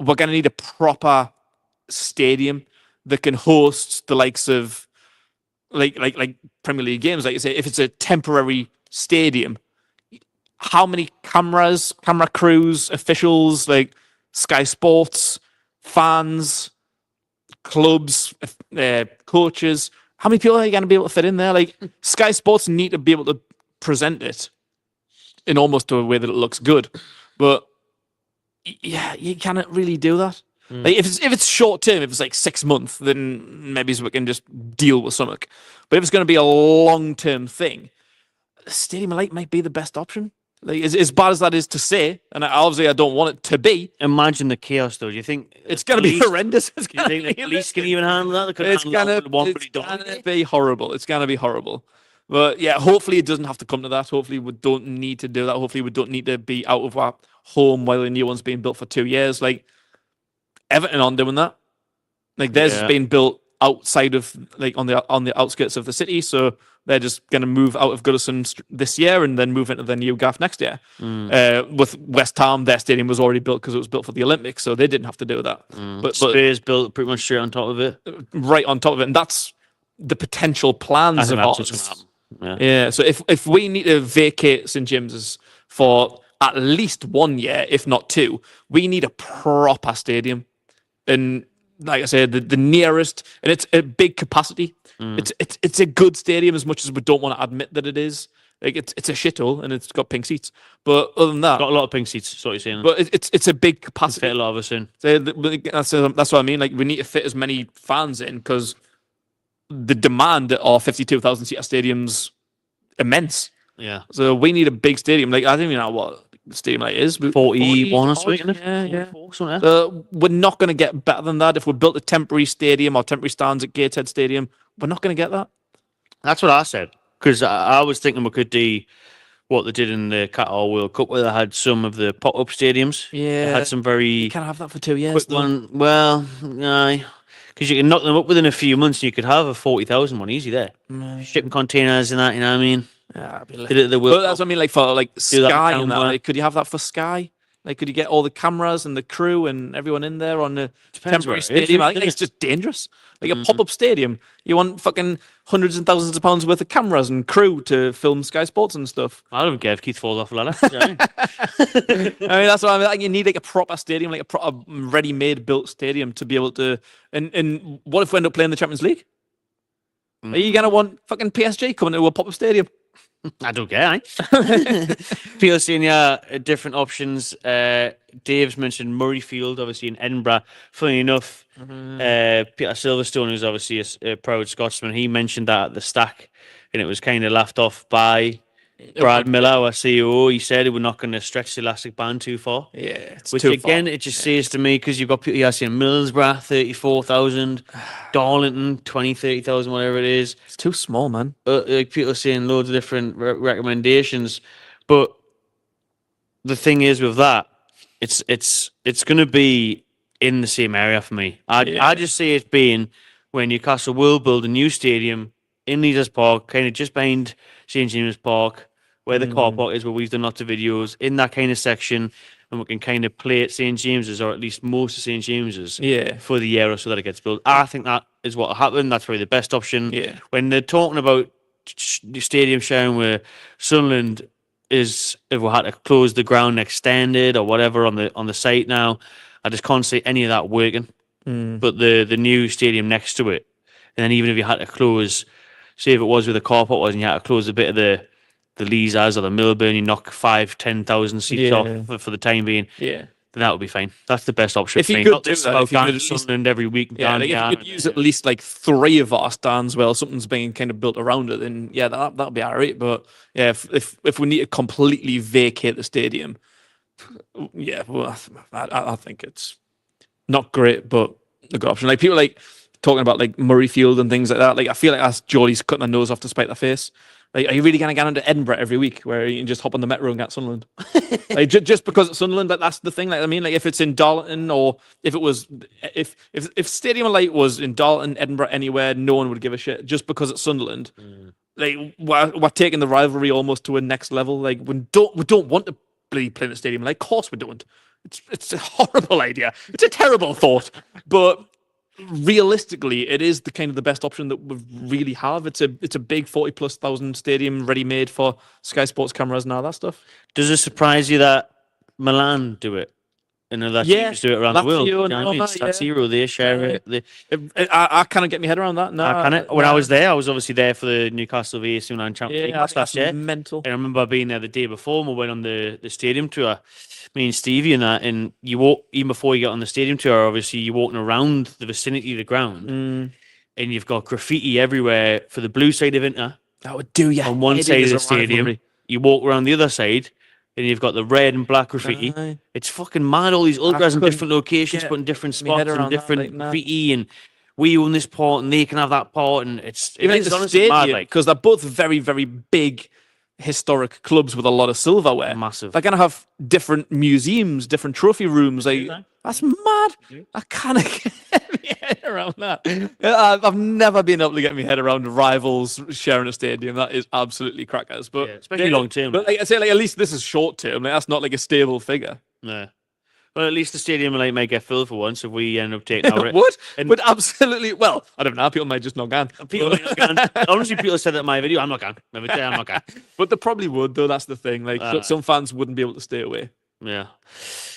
we're going to need a proper stadium that can host the likes of like Premier League games. Like you say, if it's a temporary stadium, how many camera crews, officials, like Sky Sports, fans, clubs, coaches, how many people are you going to be able to fit in there? Like, Sky Sports need to be able to present it in almost a way that it looks good, but yeah, you cannot really do that. Like, if it's short term, if it's like 6 months, then maybe we can just deal with something. But if it's going to be a long term thing, Stadium of Light might be the best option. Like, as bad as that is to say, and obviously I don't want it to be. Imagine the chaos, though. Do you think it's going to be horrendous? Do you think the police can even handle that? It's going to be horrible. It's going to be horrible. But yeah, hopefully it doesn't have to come to that. Hopefully we don't need to do that. Hopefully we don't need to be out of our home while the new one's being built for 2 years. Like, Everton aren't doing that. Like, theirs has been built outside of, like, on the outskirts of the city, so they're just going to move out of Goodison this year and then move into the new gaff next year. With West Ham, their stadium was already built because it was built for the Olympics, so they didn't have to do that. But Spurs built pretty much straight on top of it, right on top of it, and that's the potential plans of ours. Yeah. So if we need to vacate St James's for at least 1 year, if not 2, we need a proper stadium. And like I said, the nearest, and it's a big capacity. It's a good stadium, as much as we don't want to admit that it is. Like, it's a shithole, and it's got pink seats. But other than that, got a lot of pink seats. That's what you're saying. But it's a big capacity. Fit a lot of us in. So that's what I mean. Like, we need to fit as many fans in, because the demand at our 52,000 seat stadium's immense. Yeah. So we need a big stadium. Like, I don't even know what the stadium like is. 41 or something. Yeah. So we're not going to get better than that. If we built a temporary stadium or temporary stands at Gateshead Stadium, we're not going to get that. That's what I said. Because I was thinking we could do what they did in the Qatar World Cup, where they had some of the pop-up stadiums. Yeah. They had some very... You can't have that for 2 years. Well, aye. Because you can knock them up within a few months, and you could have a 40,000 one easy there. Shipping containers and that, you know what I mean? Yeah, but that's what I mean, like, for like Sky and that. Like, could you have that for Sky? Like, could you get all the cameras and the crew and everyone in there on the Depends where temporary it is, stadium? I think doesn't it's just dangerous. Like a pop-up stadium. You want fucking hundreds and thousands of pounds worth of cameras and crew to film Sky Sports and stuff. I don't care if Keith falls off a ladder. Do you know what I mean? I mean, that's what I mean. Like, you need like a proper stadium, like a proper ready-made built stadium to be able to. And what if we end up playing the Champions League? Are you gonna want fucking PSG coming to a pop-up stadium? I don't care. People saying different options. Dave's mentioned Murrayfield, obviously in Edinburgh. Funny enough, Peter Silverstone, who's obviously a proud Scotsman, he mentioned that at the Stack, and it was kind of laughed off by Brad Miller, our CEO. He said we're not going to stretch the elastic band too far. Yeah, it's which too again, far. it just says to me, because you've got people saying Middlesbrough 34,000, Darlington 20, 30,000, whatever it is. It's too small, man. Like people are saying loads of different recommendations, but the thing is with that, it's going to be in the same area for me. I just see it being when Newcastle will build a new stadium in Leaders Park, kind of just behind St James Park, where the car park is, where we've done lots of videos in that kind of section, and we can kind of play at St James's, or at least most of St James's, for the year or so that it gets built. I think that is what will happen. That's probably the best option. Yeah. When they're talking about the stadium sharing where Sunderland is, if we had to close the ground, extended or whatever on the site now, I just can't see any of that working. But the new stadium next to it, and then even if you had to close, say if it was where the car park was, and you had to close a bit of the Leazars or the Milburn, you knock 5,000-10,000 seats off for the time being. Yeah. Then that would be fine. That's the best option. If you could not do this that, about if you going could to at least- Sunderland every week. Yeah, like if you could use at least like 3 of our stands while something's being kind of built around it, then that'll be alright. But yeah, if we need to completely vacate the stadium, well, I think it's not great, but a good option. Like people like talking about like Murrayfield and things like that. Like I feel like that's Geordie's cutting their nose off to spite their face. Like, are you really going to get into Edinburgh every week where you can just hop on the metro and get Sunderland? Like, just because it's Sunderland, but that's the thing. Like, I mean, like if it's in Darlington, or if it was, if Stadium of Light was in Darlington, Edinburgh, anywhere, no one would give a shit. Just because it's Sunderland, like we're taking the rivalry almost to a next level. Like we don't want to bloody play in the Stadium of Light. Of course we don't. It's a horrible idea. It's a terrible thought, but realistically, it is the kind of the best option that we really have. It's a big 40,000+ stadium, ready made for Sky Sports cameras and all that stuff. Does it surprise you that Milan do it? And other teams do it around the world. You know what I mean? That's Zero. They share it. I cannot get my head around that. No, when I was there, I was obviously there for the Newcastle v AC Milan Champions League last year. Mental. And I remember being there the day before, and we went on the stadium tour. Me and Stevie and that, and you walk even before you get on the stadium tour. Obviously, you're walking around the vicinity of the ground, and you've got graffiti everywhere for the blue side of Inter. That would do you. On one side of the stadium, you walk around the other side, and you've got the red and black graffiti. It's fucking mad. All these ultras in different locations, putting different spots and different graffiti, and we own this part, and they can have that part, and it's even like the stadium, because they're both very, very big historic clubs with a lot of silverware. Massive. They're gonna have different museums, different trophy rooms. Like that's mad. I can't get my head around that. I've never been able to get my head around rivals sharing a stadium. That is absolutely crackers. But especially long term. But like I say, like at least this is short term. Like that's not like a stable figure. No. Well, at least the stadium might get filled for once if we end up taking our would absolutely. Well, I don't know. People might just not going. Honestly, people said that in my video. I'm not going. I'm not going. But they probably would, though. That's the thing. Like some fans wouldn't be able to stay away. Yeah,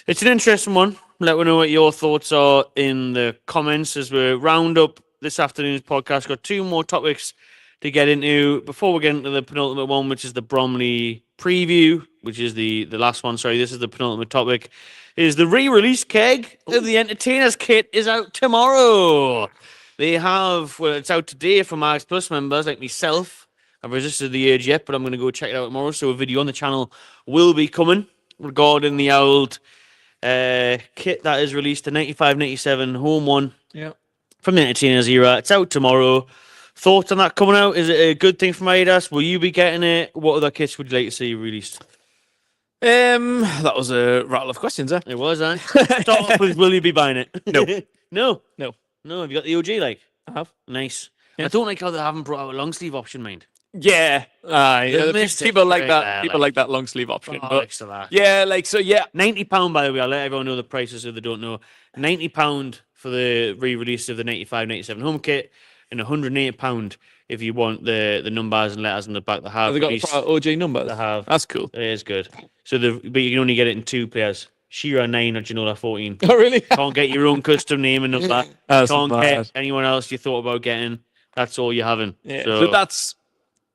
it's an interesting one. Let me know what your thoughts are in the comments as we round up this afternoon's podcast. Got 2 more topics to get into before we get into the penultimate one, which is the Bromley preview, which is the last one. Sorry, this is the penultimate topic. Is the re-release keg of the Entertainers kit is out tomorrow. They have, well, it's out today for Marks Plus members like myself. I've resisted the urge yet, but I'm going to go check it out tomorrow. So a video on the channel will be coming regarding the old kit that is released, the 95-97 home one from the Entertainers era. It's out tomorrow. Thoughts on that coming out? Is it a good thing for Adidas? Will you be getting it? What other kits would you like to see released? That was a rattle of questions, eh? It was, eh? Start off with, will you be buying it? No. No. Have you got the OG, like? I have. Nice. Yeah. I don't like how they haven't brought out a long sleeve option, mind. Yeah, missed it people like very that. there, People like that long sleeve option. Oh, But next to that. yeah, like so. Yeah, £90, by the way. I'll let everyone know the prices if they don't know. £90 for the re-release of the 95-97 home kit, and £180 if you want the numbers and letters on the back. They have have they got the released. proper OG numbers? They have. That's cool. It is good. So but you can only get it in 2 players. Shearer 9 or Ginola 14. Oh, really? Can't get your own custom name and number. That's Can't mad. get anyone else you thought about getting. That's all you're having. Yeah. So So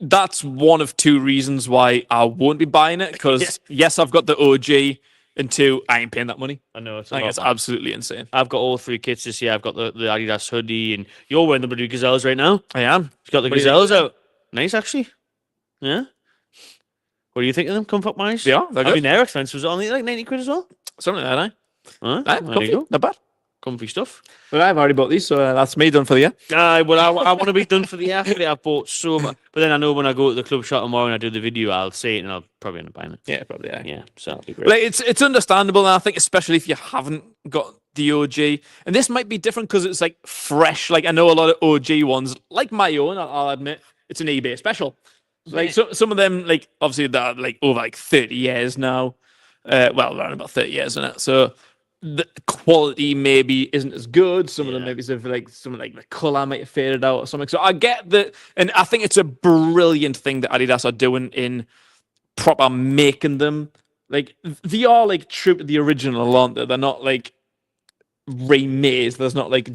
that's one of 2 reasons why I won't be buying it. Because yes, I've got the OG, and 2, I ain't paying that money. I know it's I think it's absolutely insane. I've got all 3 kits this year. I've got the Adidas hoodie, and you're wearing the bloody Gazelles right now. I am. You've got the What do you Gazelles out. Nice, actually. Yeah. What do you think of them? Comfort wise? Yeah, they're I good. mean, they're expensive. Was it only like 90 quid as well? Something like that, eh? Huh? Aye, There comfy, you go. not bad. Comfy stuff. But I've already bought these, so that's me done for the year. Well, I want to be done for the athlete. I've bought so much. But then I know when I go to the club shop tomorrow and I do the video, I'll see it and I'll probably end up buying it. Yeah, probably. Yeah. Yeah, so that'll be great. Like it's understandable, and I think especially if you haven't got the OG, and this might be different because it's like fresh. Like I know a lot of OG ones, like my own. I'll admit it's an eBay special. Like some of them, like obviously they're like over like 30 years now. Well, around about 30 years in it. So the quality maybe isn't as good. Some of them maybe like some like the color might have faded out or something. So I get that, and I think it's a brilliant thing that Adidas are doing in proper making them. Like they are like true to the original, aren't they? They're not like remade. There's not like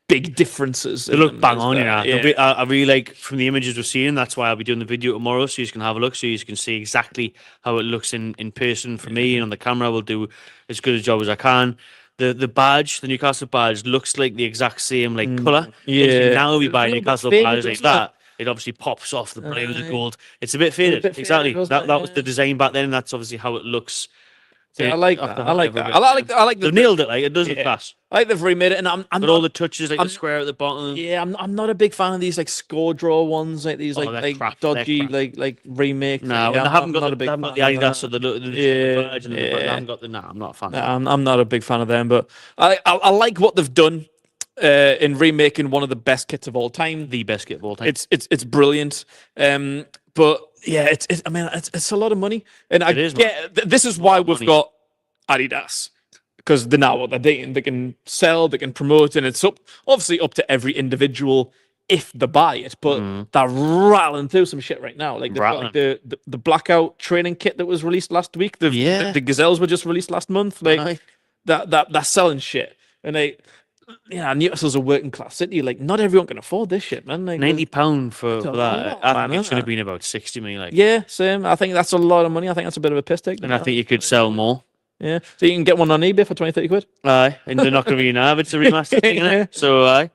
big differences. They look bang on, you know. Yeah. I really like from the images we're seeing. That's why I'll be doing the video tomorrow, so you can have a look, so you can see exactly how it looks in person for me. And on the camera, I will do as good a job as I can. The badge, the Newcastle badge, looks like the exact same like colour. Yeah. Now we buy It's a little Newcastle bit faded, badges like doesn't it? that. It obviously pops off the blue, the gold. It's a bit faded. bit faded, Exactly. wasn't That it? was the design back then, and that's obviously how it looks. Yeah, I like that. I like that. I like the They've nailed it. Like it does look class. I like they've remade it, and I'm But not, all the touches, like I'm- the square at the bottom. yeah, I'm not a big fan of these like score draw ones, like these Oh, they're like crap. They're dodgy crap. like remakes. No, yeah, they haven't got not the, a big they haven't got the fan of Adidas that. or the Yeah, badge and they haven't got the. No, I'm not a fan. No, I'm not a big fan of them, but I like what they've done in remaking one of the best kits of all time. The best kit of all time. It's brilliant. But yeah, I mean it's a lot of money, and It is, man. this is why we've money. got Adidas, because they're now what they're doing. They can sell, they can promote, and it's obviously up to every individual if they buy it. But they're rattling through some shit right now. Like they've got like the blackout training kit that was released last week. The Gazelles were just released last month. Like they're selling shit, and Newcastle's a working class city. Like not everyone can afford this shit, man. Like £90 for that. lot, I man, think it isn't should have it? been about 60 me. Like, yeah, same. I think that's a lot of money. I think that's a bit of a piss take. and I think you could sell more. Yeah, so you can get one on eBay for 20-30 quid. Aye, and they're not going to be an It's a remaster thing, innit? Yeah. So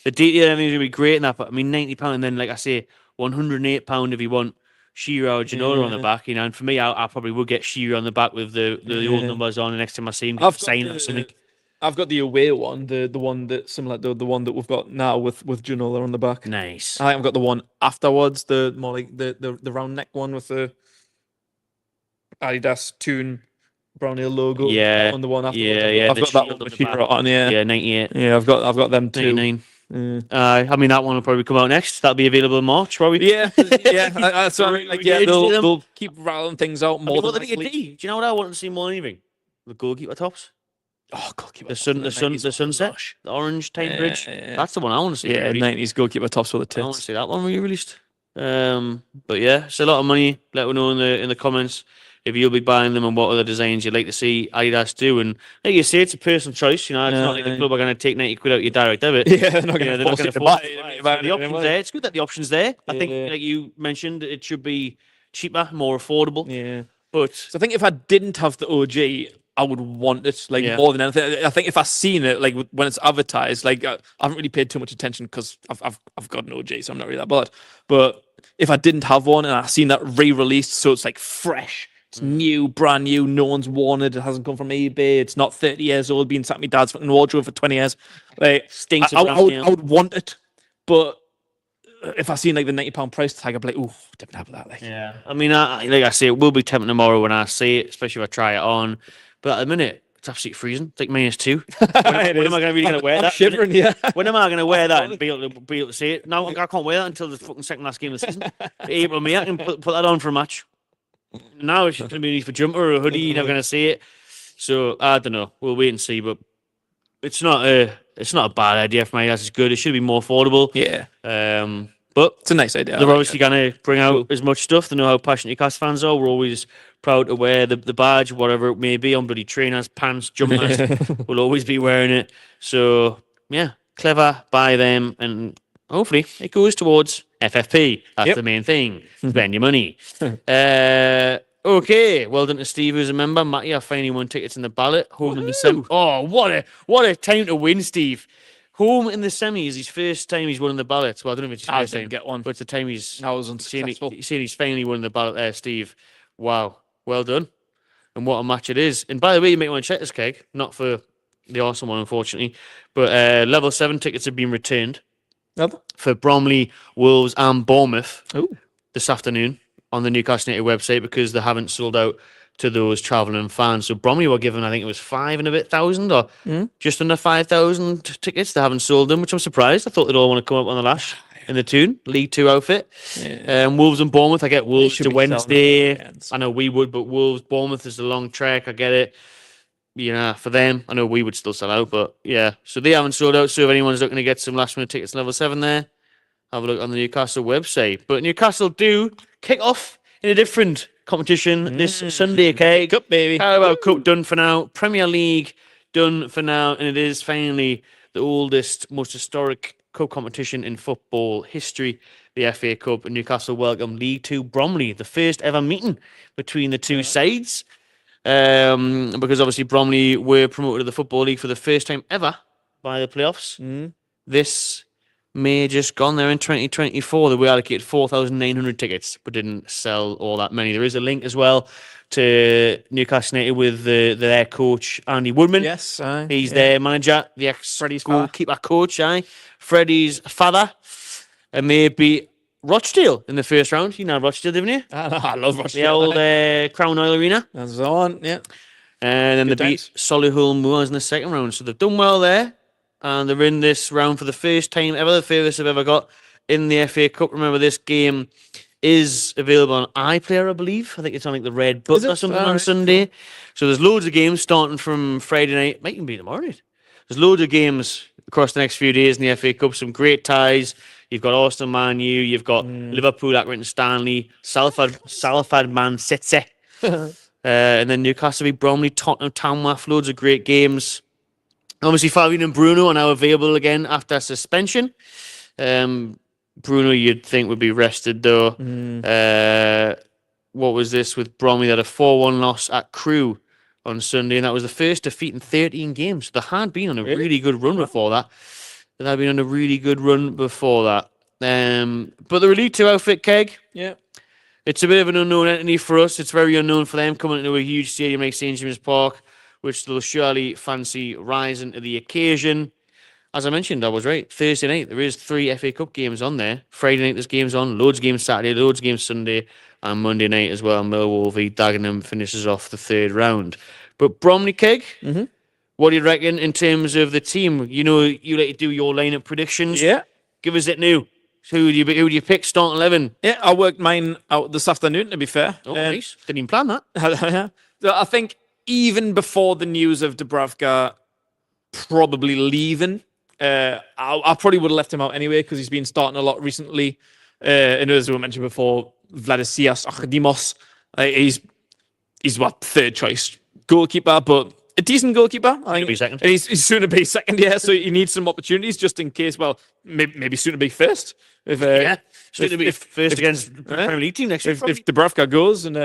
the detail I think is going to be great in that. But I mean, £90, and then like I say, £108 if you want Shearer or Ginola on the back, And for me, I probably would get Shearer on the back with the old numbers on. The next time I see him, sign or something. I've got the away one, the one that similar to the one that we've got now with Ginola on the back. Nice. I think I've got the one afterwards, the more like the round neck one with the Adidas Toon Bromley logo. Yeah. On the one afterwards. Yeah. I've the got that shield one on with the Shearer back. on. Yeah. Yeah, 98. Yeah, I've got them too. 99. Yeah. I mean, that one will probably come out next. That'll be available in March, probably. Yeah, that's what I mean. Like, yeah, they'll keep rattling things out more than Do you know what I want to see more than anything? The goalkeeper tops. Oh, goalkeeper. The sunset, the orange type bridge. That's the one I want to see. Yeah, 90s goalkeeper tops for the I want to tits. see that one re-released. But yeah, it's a lot of money. Let me know in the comments if you'll be buying them and what other designs you'd like to see Adidas do. And like you say, it's a personal choice. It's not like the club are going to take 90 quid out your direct debit. Yeah, they're not going to force you to buy it. The options there. It's good that the options there. I think, like you mentioned, it should be cheaper, more affordable. Yeah. But So I think if I didn't have the OG, I would want it more than anything. I think if I seen it when it's advertised, I haven't really paid too much attention because I've got an OG, so I'm not really that bothered. But if I didn't have one and I seen that re-released, so it's like fresh, it's new, brand new, no one's worn it, it hasn't come from eBay, it's not 30 years old, been sat in my dad's fucking wardrobe for 20 years. Like stinks. I would want it, but if I seen like the £90 price tag, I'd be like, "Ooh, didn't have that." Like, yeah, I mean, like I say, it will be tempting tomorrow when I see it, especially if I try it on. But at the minute, It's absolutely freezing. It's like -2. When am I really going to wear I'm that? shivering, yeah. When am I going to wear that and be able to see it? No, I can't wear that until the fucking second last game of the season. April, May, I can put that on for a match. Now it's just going to be for a jumper or a hoodie. You're never going to see it. So I don't know. We'll wait and see. But it's not a bad idea for me. That's good. It should be more affordable. Yeah. But It's a nice idea. they're obviously going to bring out as much stuff. They know how passionate Newcastle fans are. We're always proud to wear the badge, whatever it may be, on bloody trainers, pants, jumpers. We'll always be wearing it. So, yeah, clever by them. And hopefully it goes towards FFP. That's the main thing. Spend your money. Okay, well done to Steve, who's a member. Matty, I finally won tickets in the ballot. Home in the semi. Oh, what a time to win, Steve. Home in the semi is his first time he's won in the ballot. Well, I don't know if it's his first time. Get one. But it's the time he's I was unsuccessful. saying he's finally won the ballot there, Steve. Wow. Well done. And what a match it is. And by the way, you might want to check this, Keg. Not for the awesome one, unfortunately. But level 7 tickets have been returned for Bromley, Wolves and Bournemouth this afternoon on the Newcastle United website because they haven't sold out to those travelling fans. So Bromley were given, I think it was 5 and a bit thousand or just under 5,000 tickets. They haven't sold them, which I'm surprised. I thought they'd all want to come up on the lash in the Toon League 2 outfit. Wolves and Bournemouth, I get Wolves to Wednesday. I know we would, but Wolves, Bournemouth is a long trek. I get it. Yeah, for them, I know we would still sell out, but yeah. So they haven't sold out. So if anyone's looking to get some last minute tickets level 7 there, have a look on the Newcastle website. But Newcastle do kick off in a different competition this Sunday, okay? Cup, baby. Carabao Cup done for now. Premier League done for now. And it is finally the oldest, most historic cup competition in football history, the FA Cup. And Newcastle welcome League 2 Bromley, the first ever meeting between the two sides. Because obviously Bromley were promoted to the Football League for the first time ever by the playoffs. This May just gone there in 2024. They were allocated 4,900 tickets, but didn't sell all that many. There is a link as well to Newcastle United with their coach, Andy Woodman. Yes. He's their manager, the ex-goalkeeper coach, Freddie's father. And they beat Rochdale in the first round. You know Rochdale, didn't you? I love Rochdale. The old Crown Oil Arena. That's the one, yeah. And then they beat Solihull Moors in the second round. So they've done well there. And they're in this round for the first time ever, the furthest they've ever got in the FA Cup. Remember, this game is available on iPlayer, I believe. I think it's on like the red button or something on Sunday. So there's loads of games starting from Friday night. Might even be tomorrow night. There's loads of games across the next few days in the FA Cup. Some great ties. You've got Arsenal, Man U. You've got Liverpool, Accrington Stanley, Salford, Man City. And then Newcastle v Bromley, Tottenham, Tamworth. Loads of great games. Obviously, Fabian and Bruno are now available again after suspension. Bruno, you'd think, would be rested, though. What was this with Bromley? They had a 4-1 loss at Crewe on Sunday, and that was the first defeat in 13 games. They had been on a really good run before that. But the Elite 2 outfit, Keg. Yeah. It's a bit of an unknown entity for us. It's very unknown for them coming into a huge stadium like St. James' Park, which they'll surely fancy rising to the occasion. As I mentioned, I was right. Thursday night, there is 3 FA Cup games on there. Friday night, there's games on. Loads of games Saturday, loads of games Sunday. And Monday night as well, Millwall v Dagenham finishes off the third round. But Bromley, Keg, what do you reckon in terms of the team? You know, you like to do your lineup predictions. Yeah. Give us it new. So who do you pick starting 11? Yeah, I worked mine out this afternoon, to be fair. Oh, nice. Didn't even plan that. So I think even before the news of Dúbravka probably leaving, I probably would have left him out anyway because he's been starting a lot recently. And as we mentioned before, Vladisias Akadimos, he's what, third choice goalkeeper, but a decent goalkeeper. I think be second. And he's soon to be second, yeah. So he needs some opportunities just in case. Well, maybe soon to be first. Soon to be first against the Premier League team next year. If Dúbravka goes and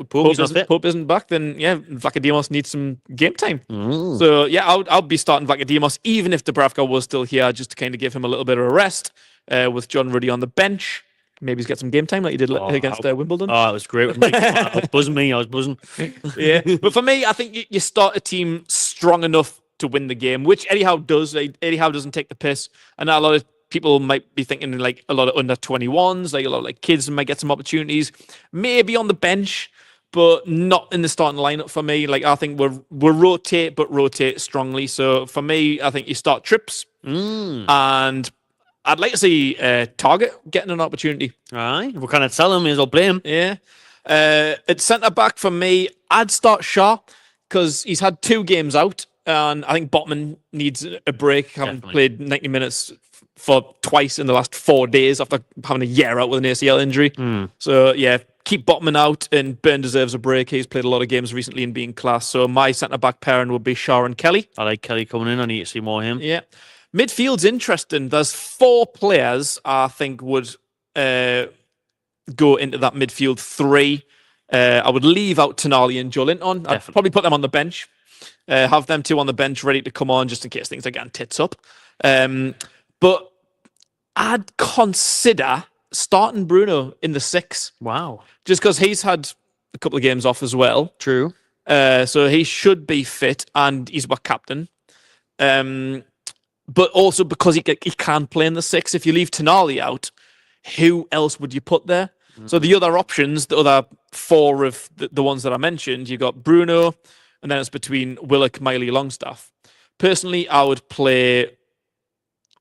Pope isn't back, then Vlachodimos needs some game time. So I'll be starting Vlachodimos even if Dúbravka was still here, just to kind of give him a little bit of a rest with John Ruddy on the bench. Maybe he's get some game time like he did against Wimbledon. Oh, it was great. I was buzzing. Yeah, but for me, I think you start a team strong enough to win the game, which Eddie Howe does. Eddie Howe doesn't take the piss. I know a lot of people might be thinking like a lot of under 21s, like a lot of like kids might get some opportunities, maybe on the bench. but not in the starting lineup for me. Like, I think we'll rotate, but rotate strongly. So for me, I think you start Trips, and I'd like to see Target getting an opportunity. Aye, we kind of tell him, may as well play him. Yeah. At centre back for me, I'd start Schär because he's had 2 games out, and I think Botman needs a break. Having played 90 minutes for twice in the last 4 days after having a year out with an ACL injury. So yeah, keep Botman out, and Burn deserves a break. He's played a lot of games recently and being class. So my centre back pairing would be Schär and Kelly. I like Kelly coming in. I need to see more of him. Yeah. Midfield's interesting. There's 4 players I think would go into that midfield 3. I would leave out Tonali and Joelinton. I'd probably put them on the bench. Have them 2 on the bench ready to come on just in case things are getting tits up. But I'd consider starting Bruno in the 6. Wow. Just because he's had a couple of games off as well. True. So he should be fit, and he's our captain. But also because he can play in the 6. If you leave Tonali out, who else would you put there? So the other options, the other 4 of the ones that I mentioned, you got Bruno, and then it's between Willock, Miley, Longstaff. Personally, I would play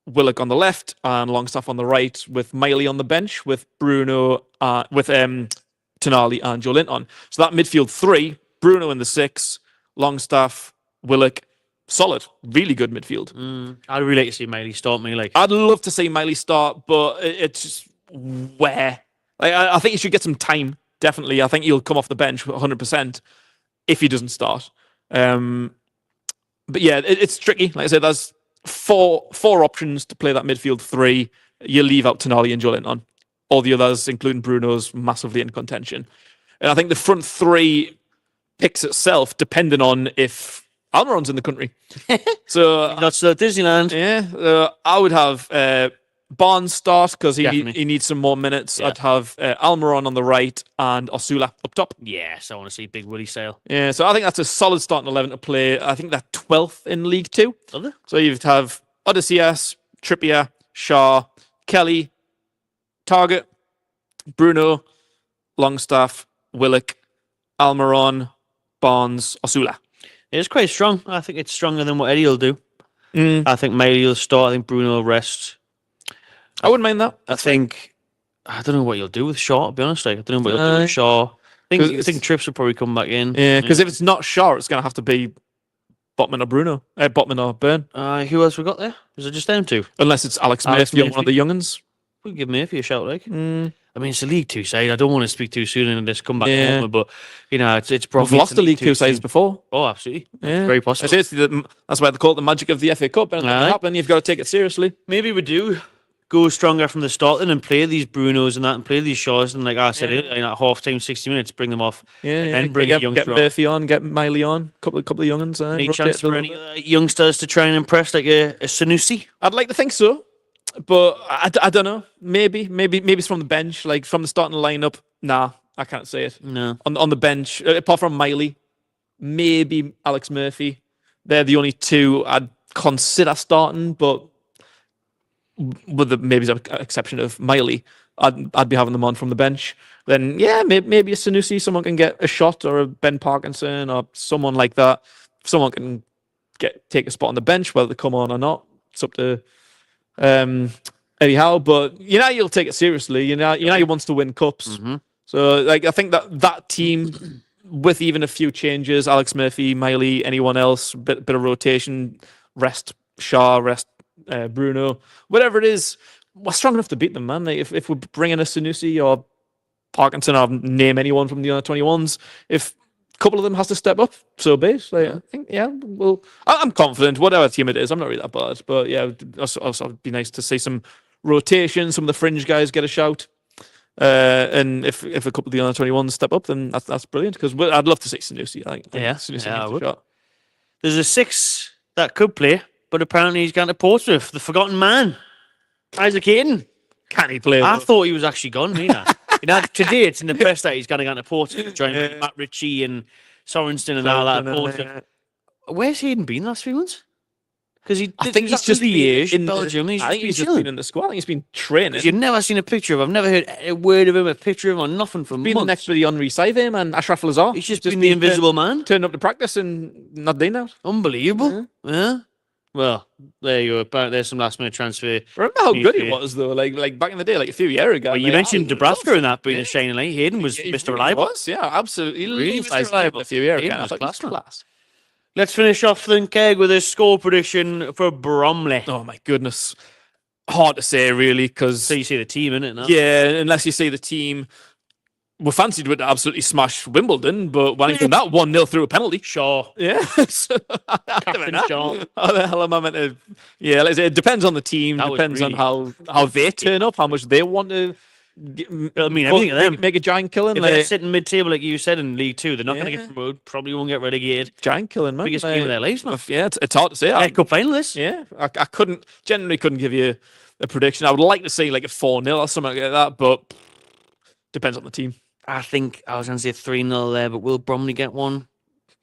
Willock on the left and Longstaff on the right, with Miley on the bench, with Bruno, with Tonali and Joelinton. So that midfield 3, Bruno in the 6, Longstaff, Willock, solid, really good midfield. I'd really like to see Miley start me. Like, I'd love to see Miley start, but it's just where. Like, I think he should get some time. Definitely, I think he'll come off the bench 100% if he doesn't start. But yeah, it's tricky. Like I said, there's four options to play that midfield 3. You leave out Tonali and Joelinton. All the others, including Bruno's, massively in contention. And I think the front 3 picks itself depending on if Almirón's in the country. So that's Disneyland. Yeah, I would have Barnes start because he needs some more minutes. Yeah. I'd have Almirón on the right and Osula up top. Yes, I want to see Big Willie sail. Yeah, so I think that's a solid starting 11 to play. I think they're 12th in League 2. Are they? So you'd have Odysseus, Trippier, Schär, Kelly, Target, Bruno, Longstaff, Willock, Almirón, Barnes, Osula. It's quite strong. I think it's stronger than what Eddie will do. I think Miley will start. I think Bruno will rest. I wouldn't mind that. I don't know what you'll do with Shaw, to be honest. Like, I don't know what you'll do with Shaw. I think Trips will probably come back in. Yeah, because if it's not Schär, it's going to have to be Botman or Bruno. Botman or Burn. Who else we got there? Is it just them 2? Unless it's Alex Murphy or one of the young'uns. We'll give Murphy a shout, like. I mean, it's a League 2 side. I don't want to speak too soon and just come back moment, but, you know, it's probably... We've lost the League 2 sides before. Oh, absolutely. Yeah. Very possible. That's why they call it the magic of the FA Cup. And happen, you've got to take it seriously. Maybe we do go stronger from the start then and play these Brunos and that and play these Shaws. And like I said, at half time, 60 minutes, bring them off. And bring get Murphy on, get Miley on, couple of young'uns. Any chance for any youngsters to try and impress, like a Sanusi? I'd like to think so. But I don't know. Maybe it's from the bench, like from the starting lineup. Nah, I can't say it. No. On the bench, apart from Miley, maybe Alex Murphy. They're the only 2 I'd consider starting, but with the maybe the exception of Miley, I'd be having them on from the bench. Then yeah, maybe a Sanusi, someone can get a shot, or a Ben Parkinson, or someone like that. Someone can take a spot on the bench, whether they come on or not. It's up to Eddie Howe, but you'll take it seriously. He wants to win cups. So like I think that team, with even a few changes, Alex Murphy, Miley, anyone else, bit of rotation, rest Schär, rest Bruno, whatever it is, we're strong enough to beat them, man. Like if we bring in a Sanusi or Parkinson, or name anyone from the under 21s, if a couple of them has to step up, so be it. Like, I think, I'm confident, whatever team it is, I'm not really that bad. But yeah, also it'd be nice to see some rotation, some of the fringe guys get a shout. And if a couple of the under 21s step up, then that's brilliant, because I'd love to see Sanusi. I would. There's a 6 that could play, but apparently he's gone to Portsmouth, the forgotten man, Isaac Hayden. Can he play? I thought he was actually gone, today it's in the press that he's going to go to Portsmouth, joining Matt Ritchie and Sorensen and all that at Portsmouth. Where's Hayden been the last 3 months? Because he I think he's just the years in Belgium. I think he's just been in the squad. I think he's been training. You've never seen a picture of him. I've never heard a word of him, a picture of him, or nothing from Been months. next to the Henri Saivet man, Ashraf Lazar. He's just been the invisible man. Turned up to practice and not doing that. Unbelievable. Yeah. Well, there you go. Apparently there's some last minute transfer. Remember how good he was though, like back in the day, like a few years ago. Well, you mentioned Dúbravka in that being a shining light. Hayden was Mr. Reliable. Was, yeah, absolutely. Really Mr. Reliable. A few years Hayden ago. was I thought he was class. Let's finish off then, Keg, with a score prediction for Bromley. Oh my goodness. Hard to say really, because So you see the team in it now. yeah, unless you see the team were fancied to absolutely smash Wimbledon, but Wellington that 1-0 through a penalty. Sure. Yeah. So, Captain Shaw. how the hell am I meant to? Yeah, it depends on the team. That was Depends really- on how they turn up, how much they want to. I mean, everything of them. Make a giant killing. If Like, they're sitting mid-table, like you said, in League Two, they're not going to Yeah. get promoted. Probably won't get relegated. giant killing, man. Biggest Like, game of their lives, man. Yeah, it's hard to say. Yeah, cup finalists. Yeah, I generally couldn't give you a prediction. I would like to see like a 4-0 or something like that, but depends on the team. I think I was going to say 3-0 there, but will Bromley get one?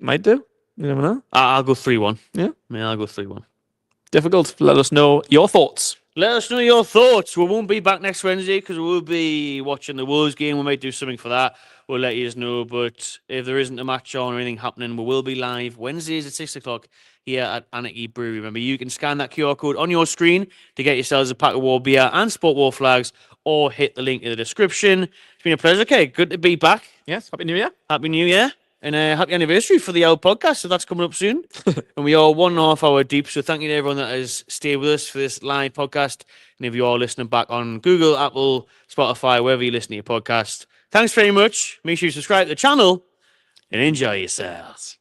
Might do. You never know. I'll go 3-1. Yeah, I'll go 3-1. difficult. Let us know your thoughts. Let us know your thoughts. We won't be back next Wednesday because we'll be watching the Wolves game. We might do something for that. We'll let you know. But if there isn't a match on or anything happening, we will be live Wednesdays at 6 o'clock here at Anarchy Brew. Remember, you can scan that QR code on your screen to get yourselves a pack of War beer and Sport War flags, or hit the link in the description. It's been a pleasure, okay? Good to be back. Yes, happy New Year. Happy New Year. And happy anniversary for the old podcast. So that's coming up soon. And we are 1.5 hour deep. So thank you to everyone that has stayed with us for this live podcast. And if you are listening back on Google, Apple, Spotify, wherever you listen to your podcast, thanks very much. Make sure you subscribe to the channel and enjoy yourselves.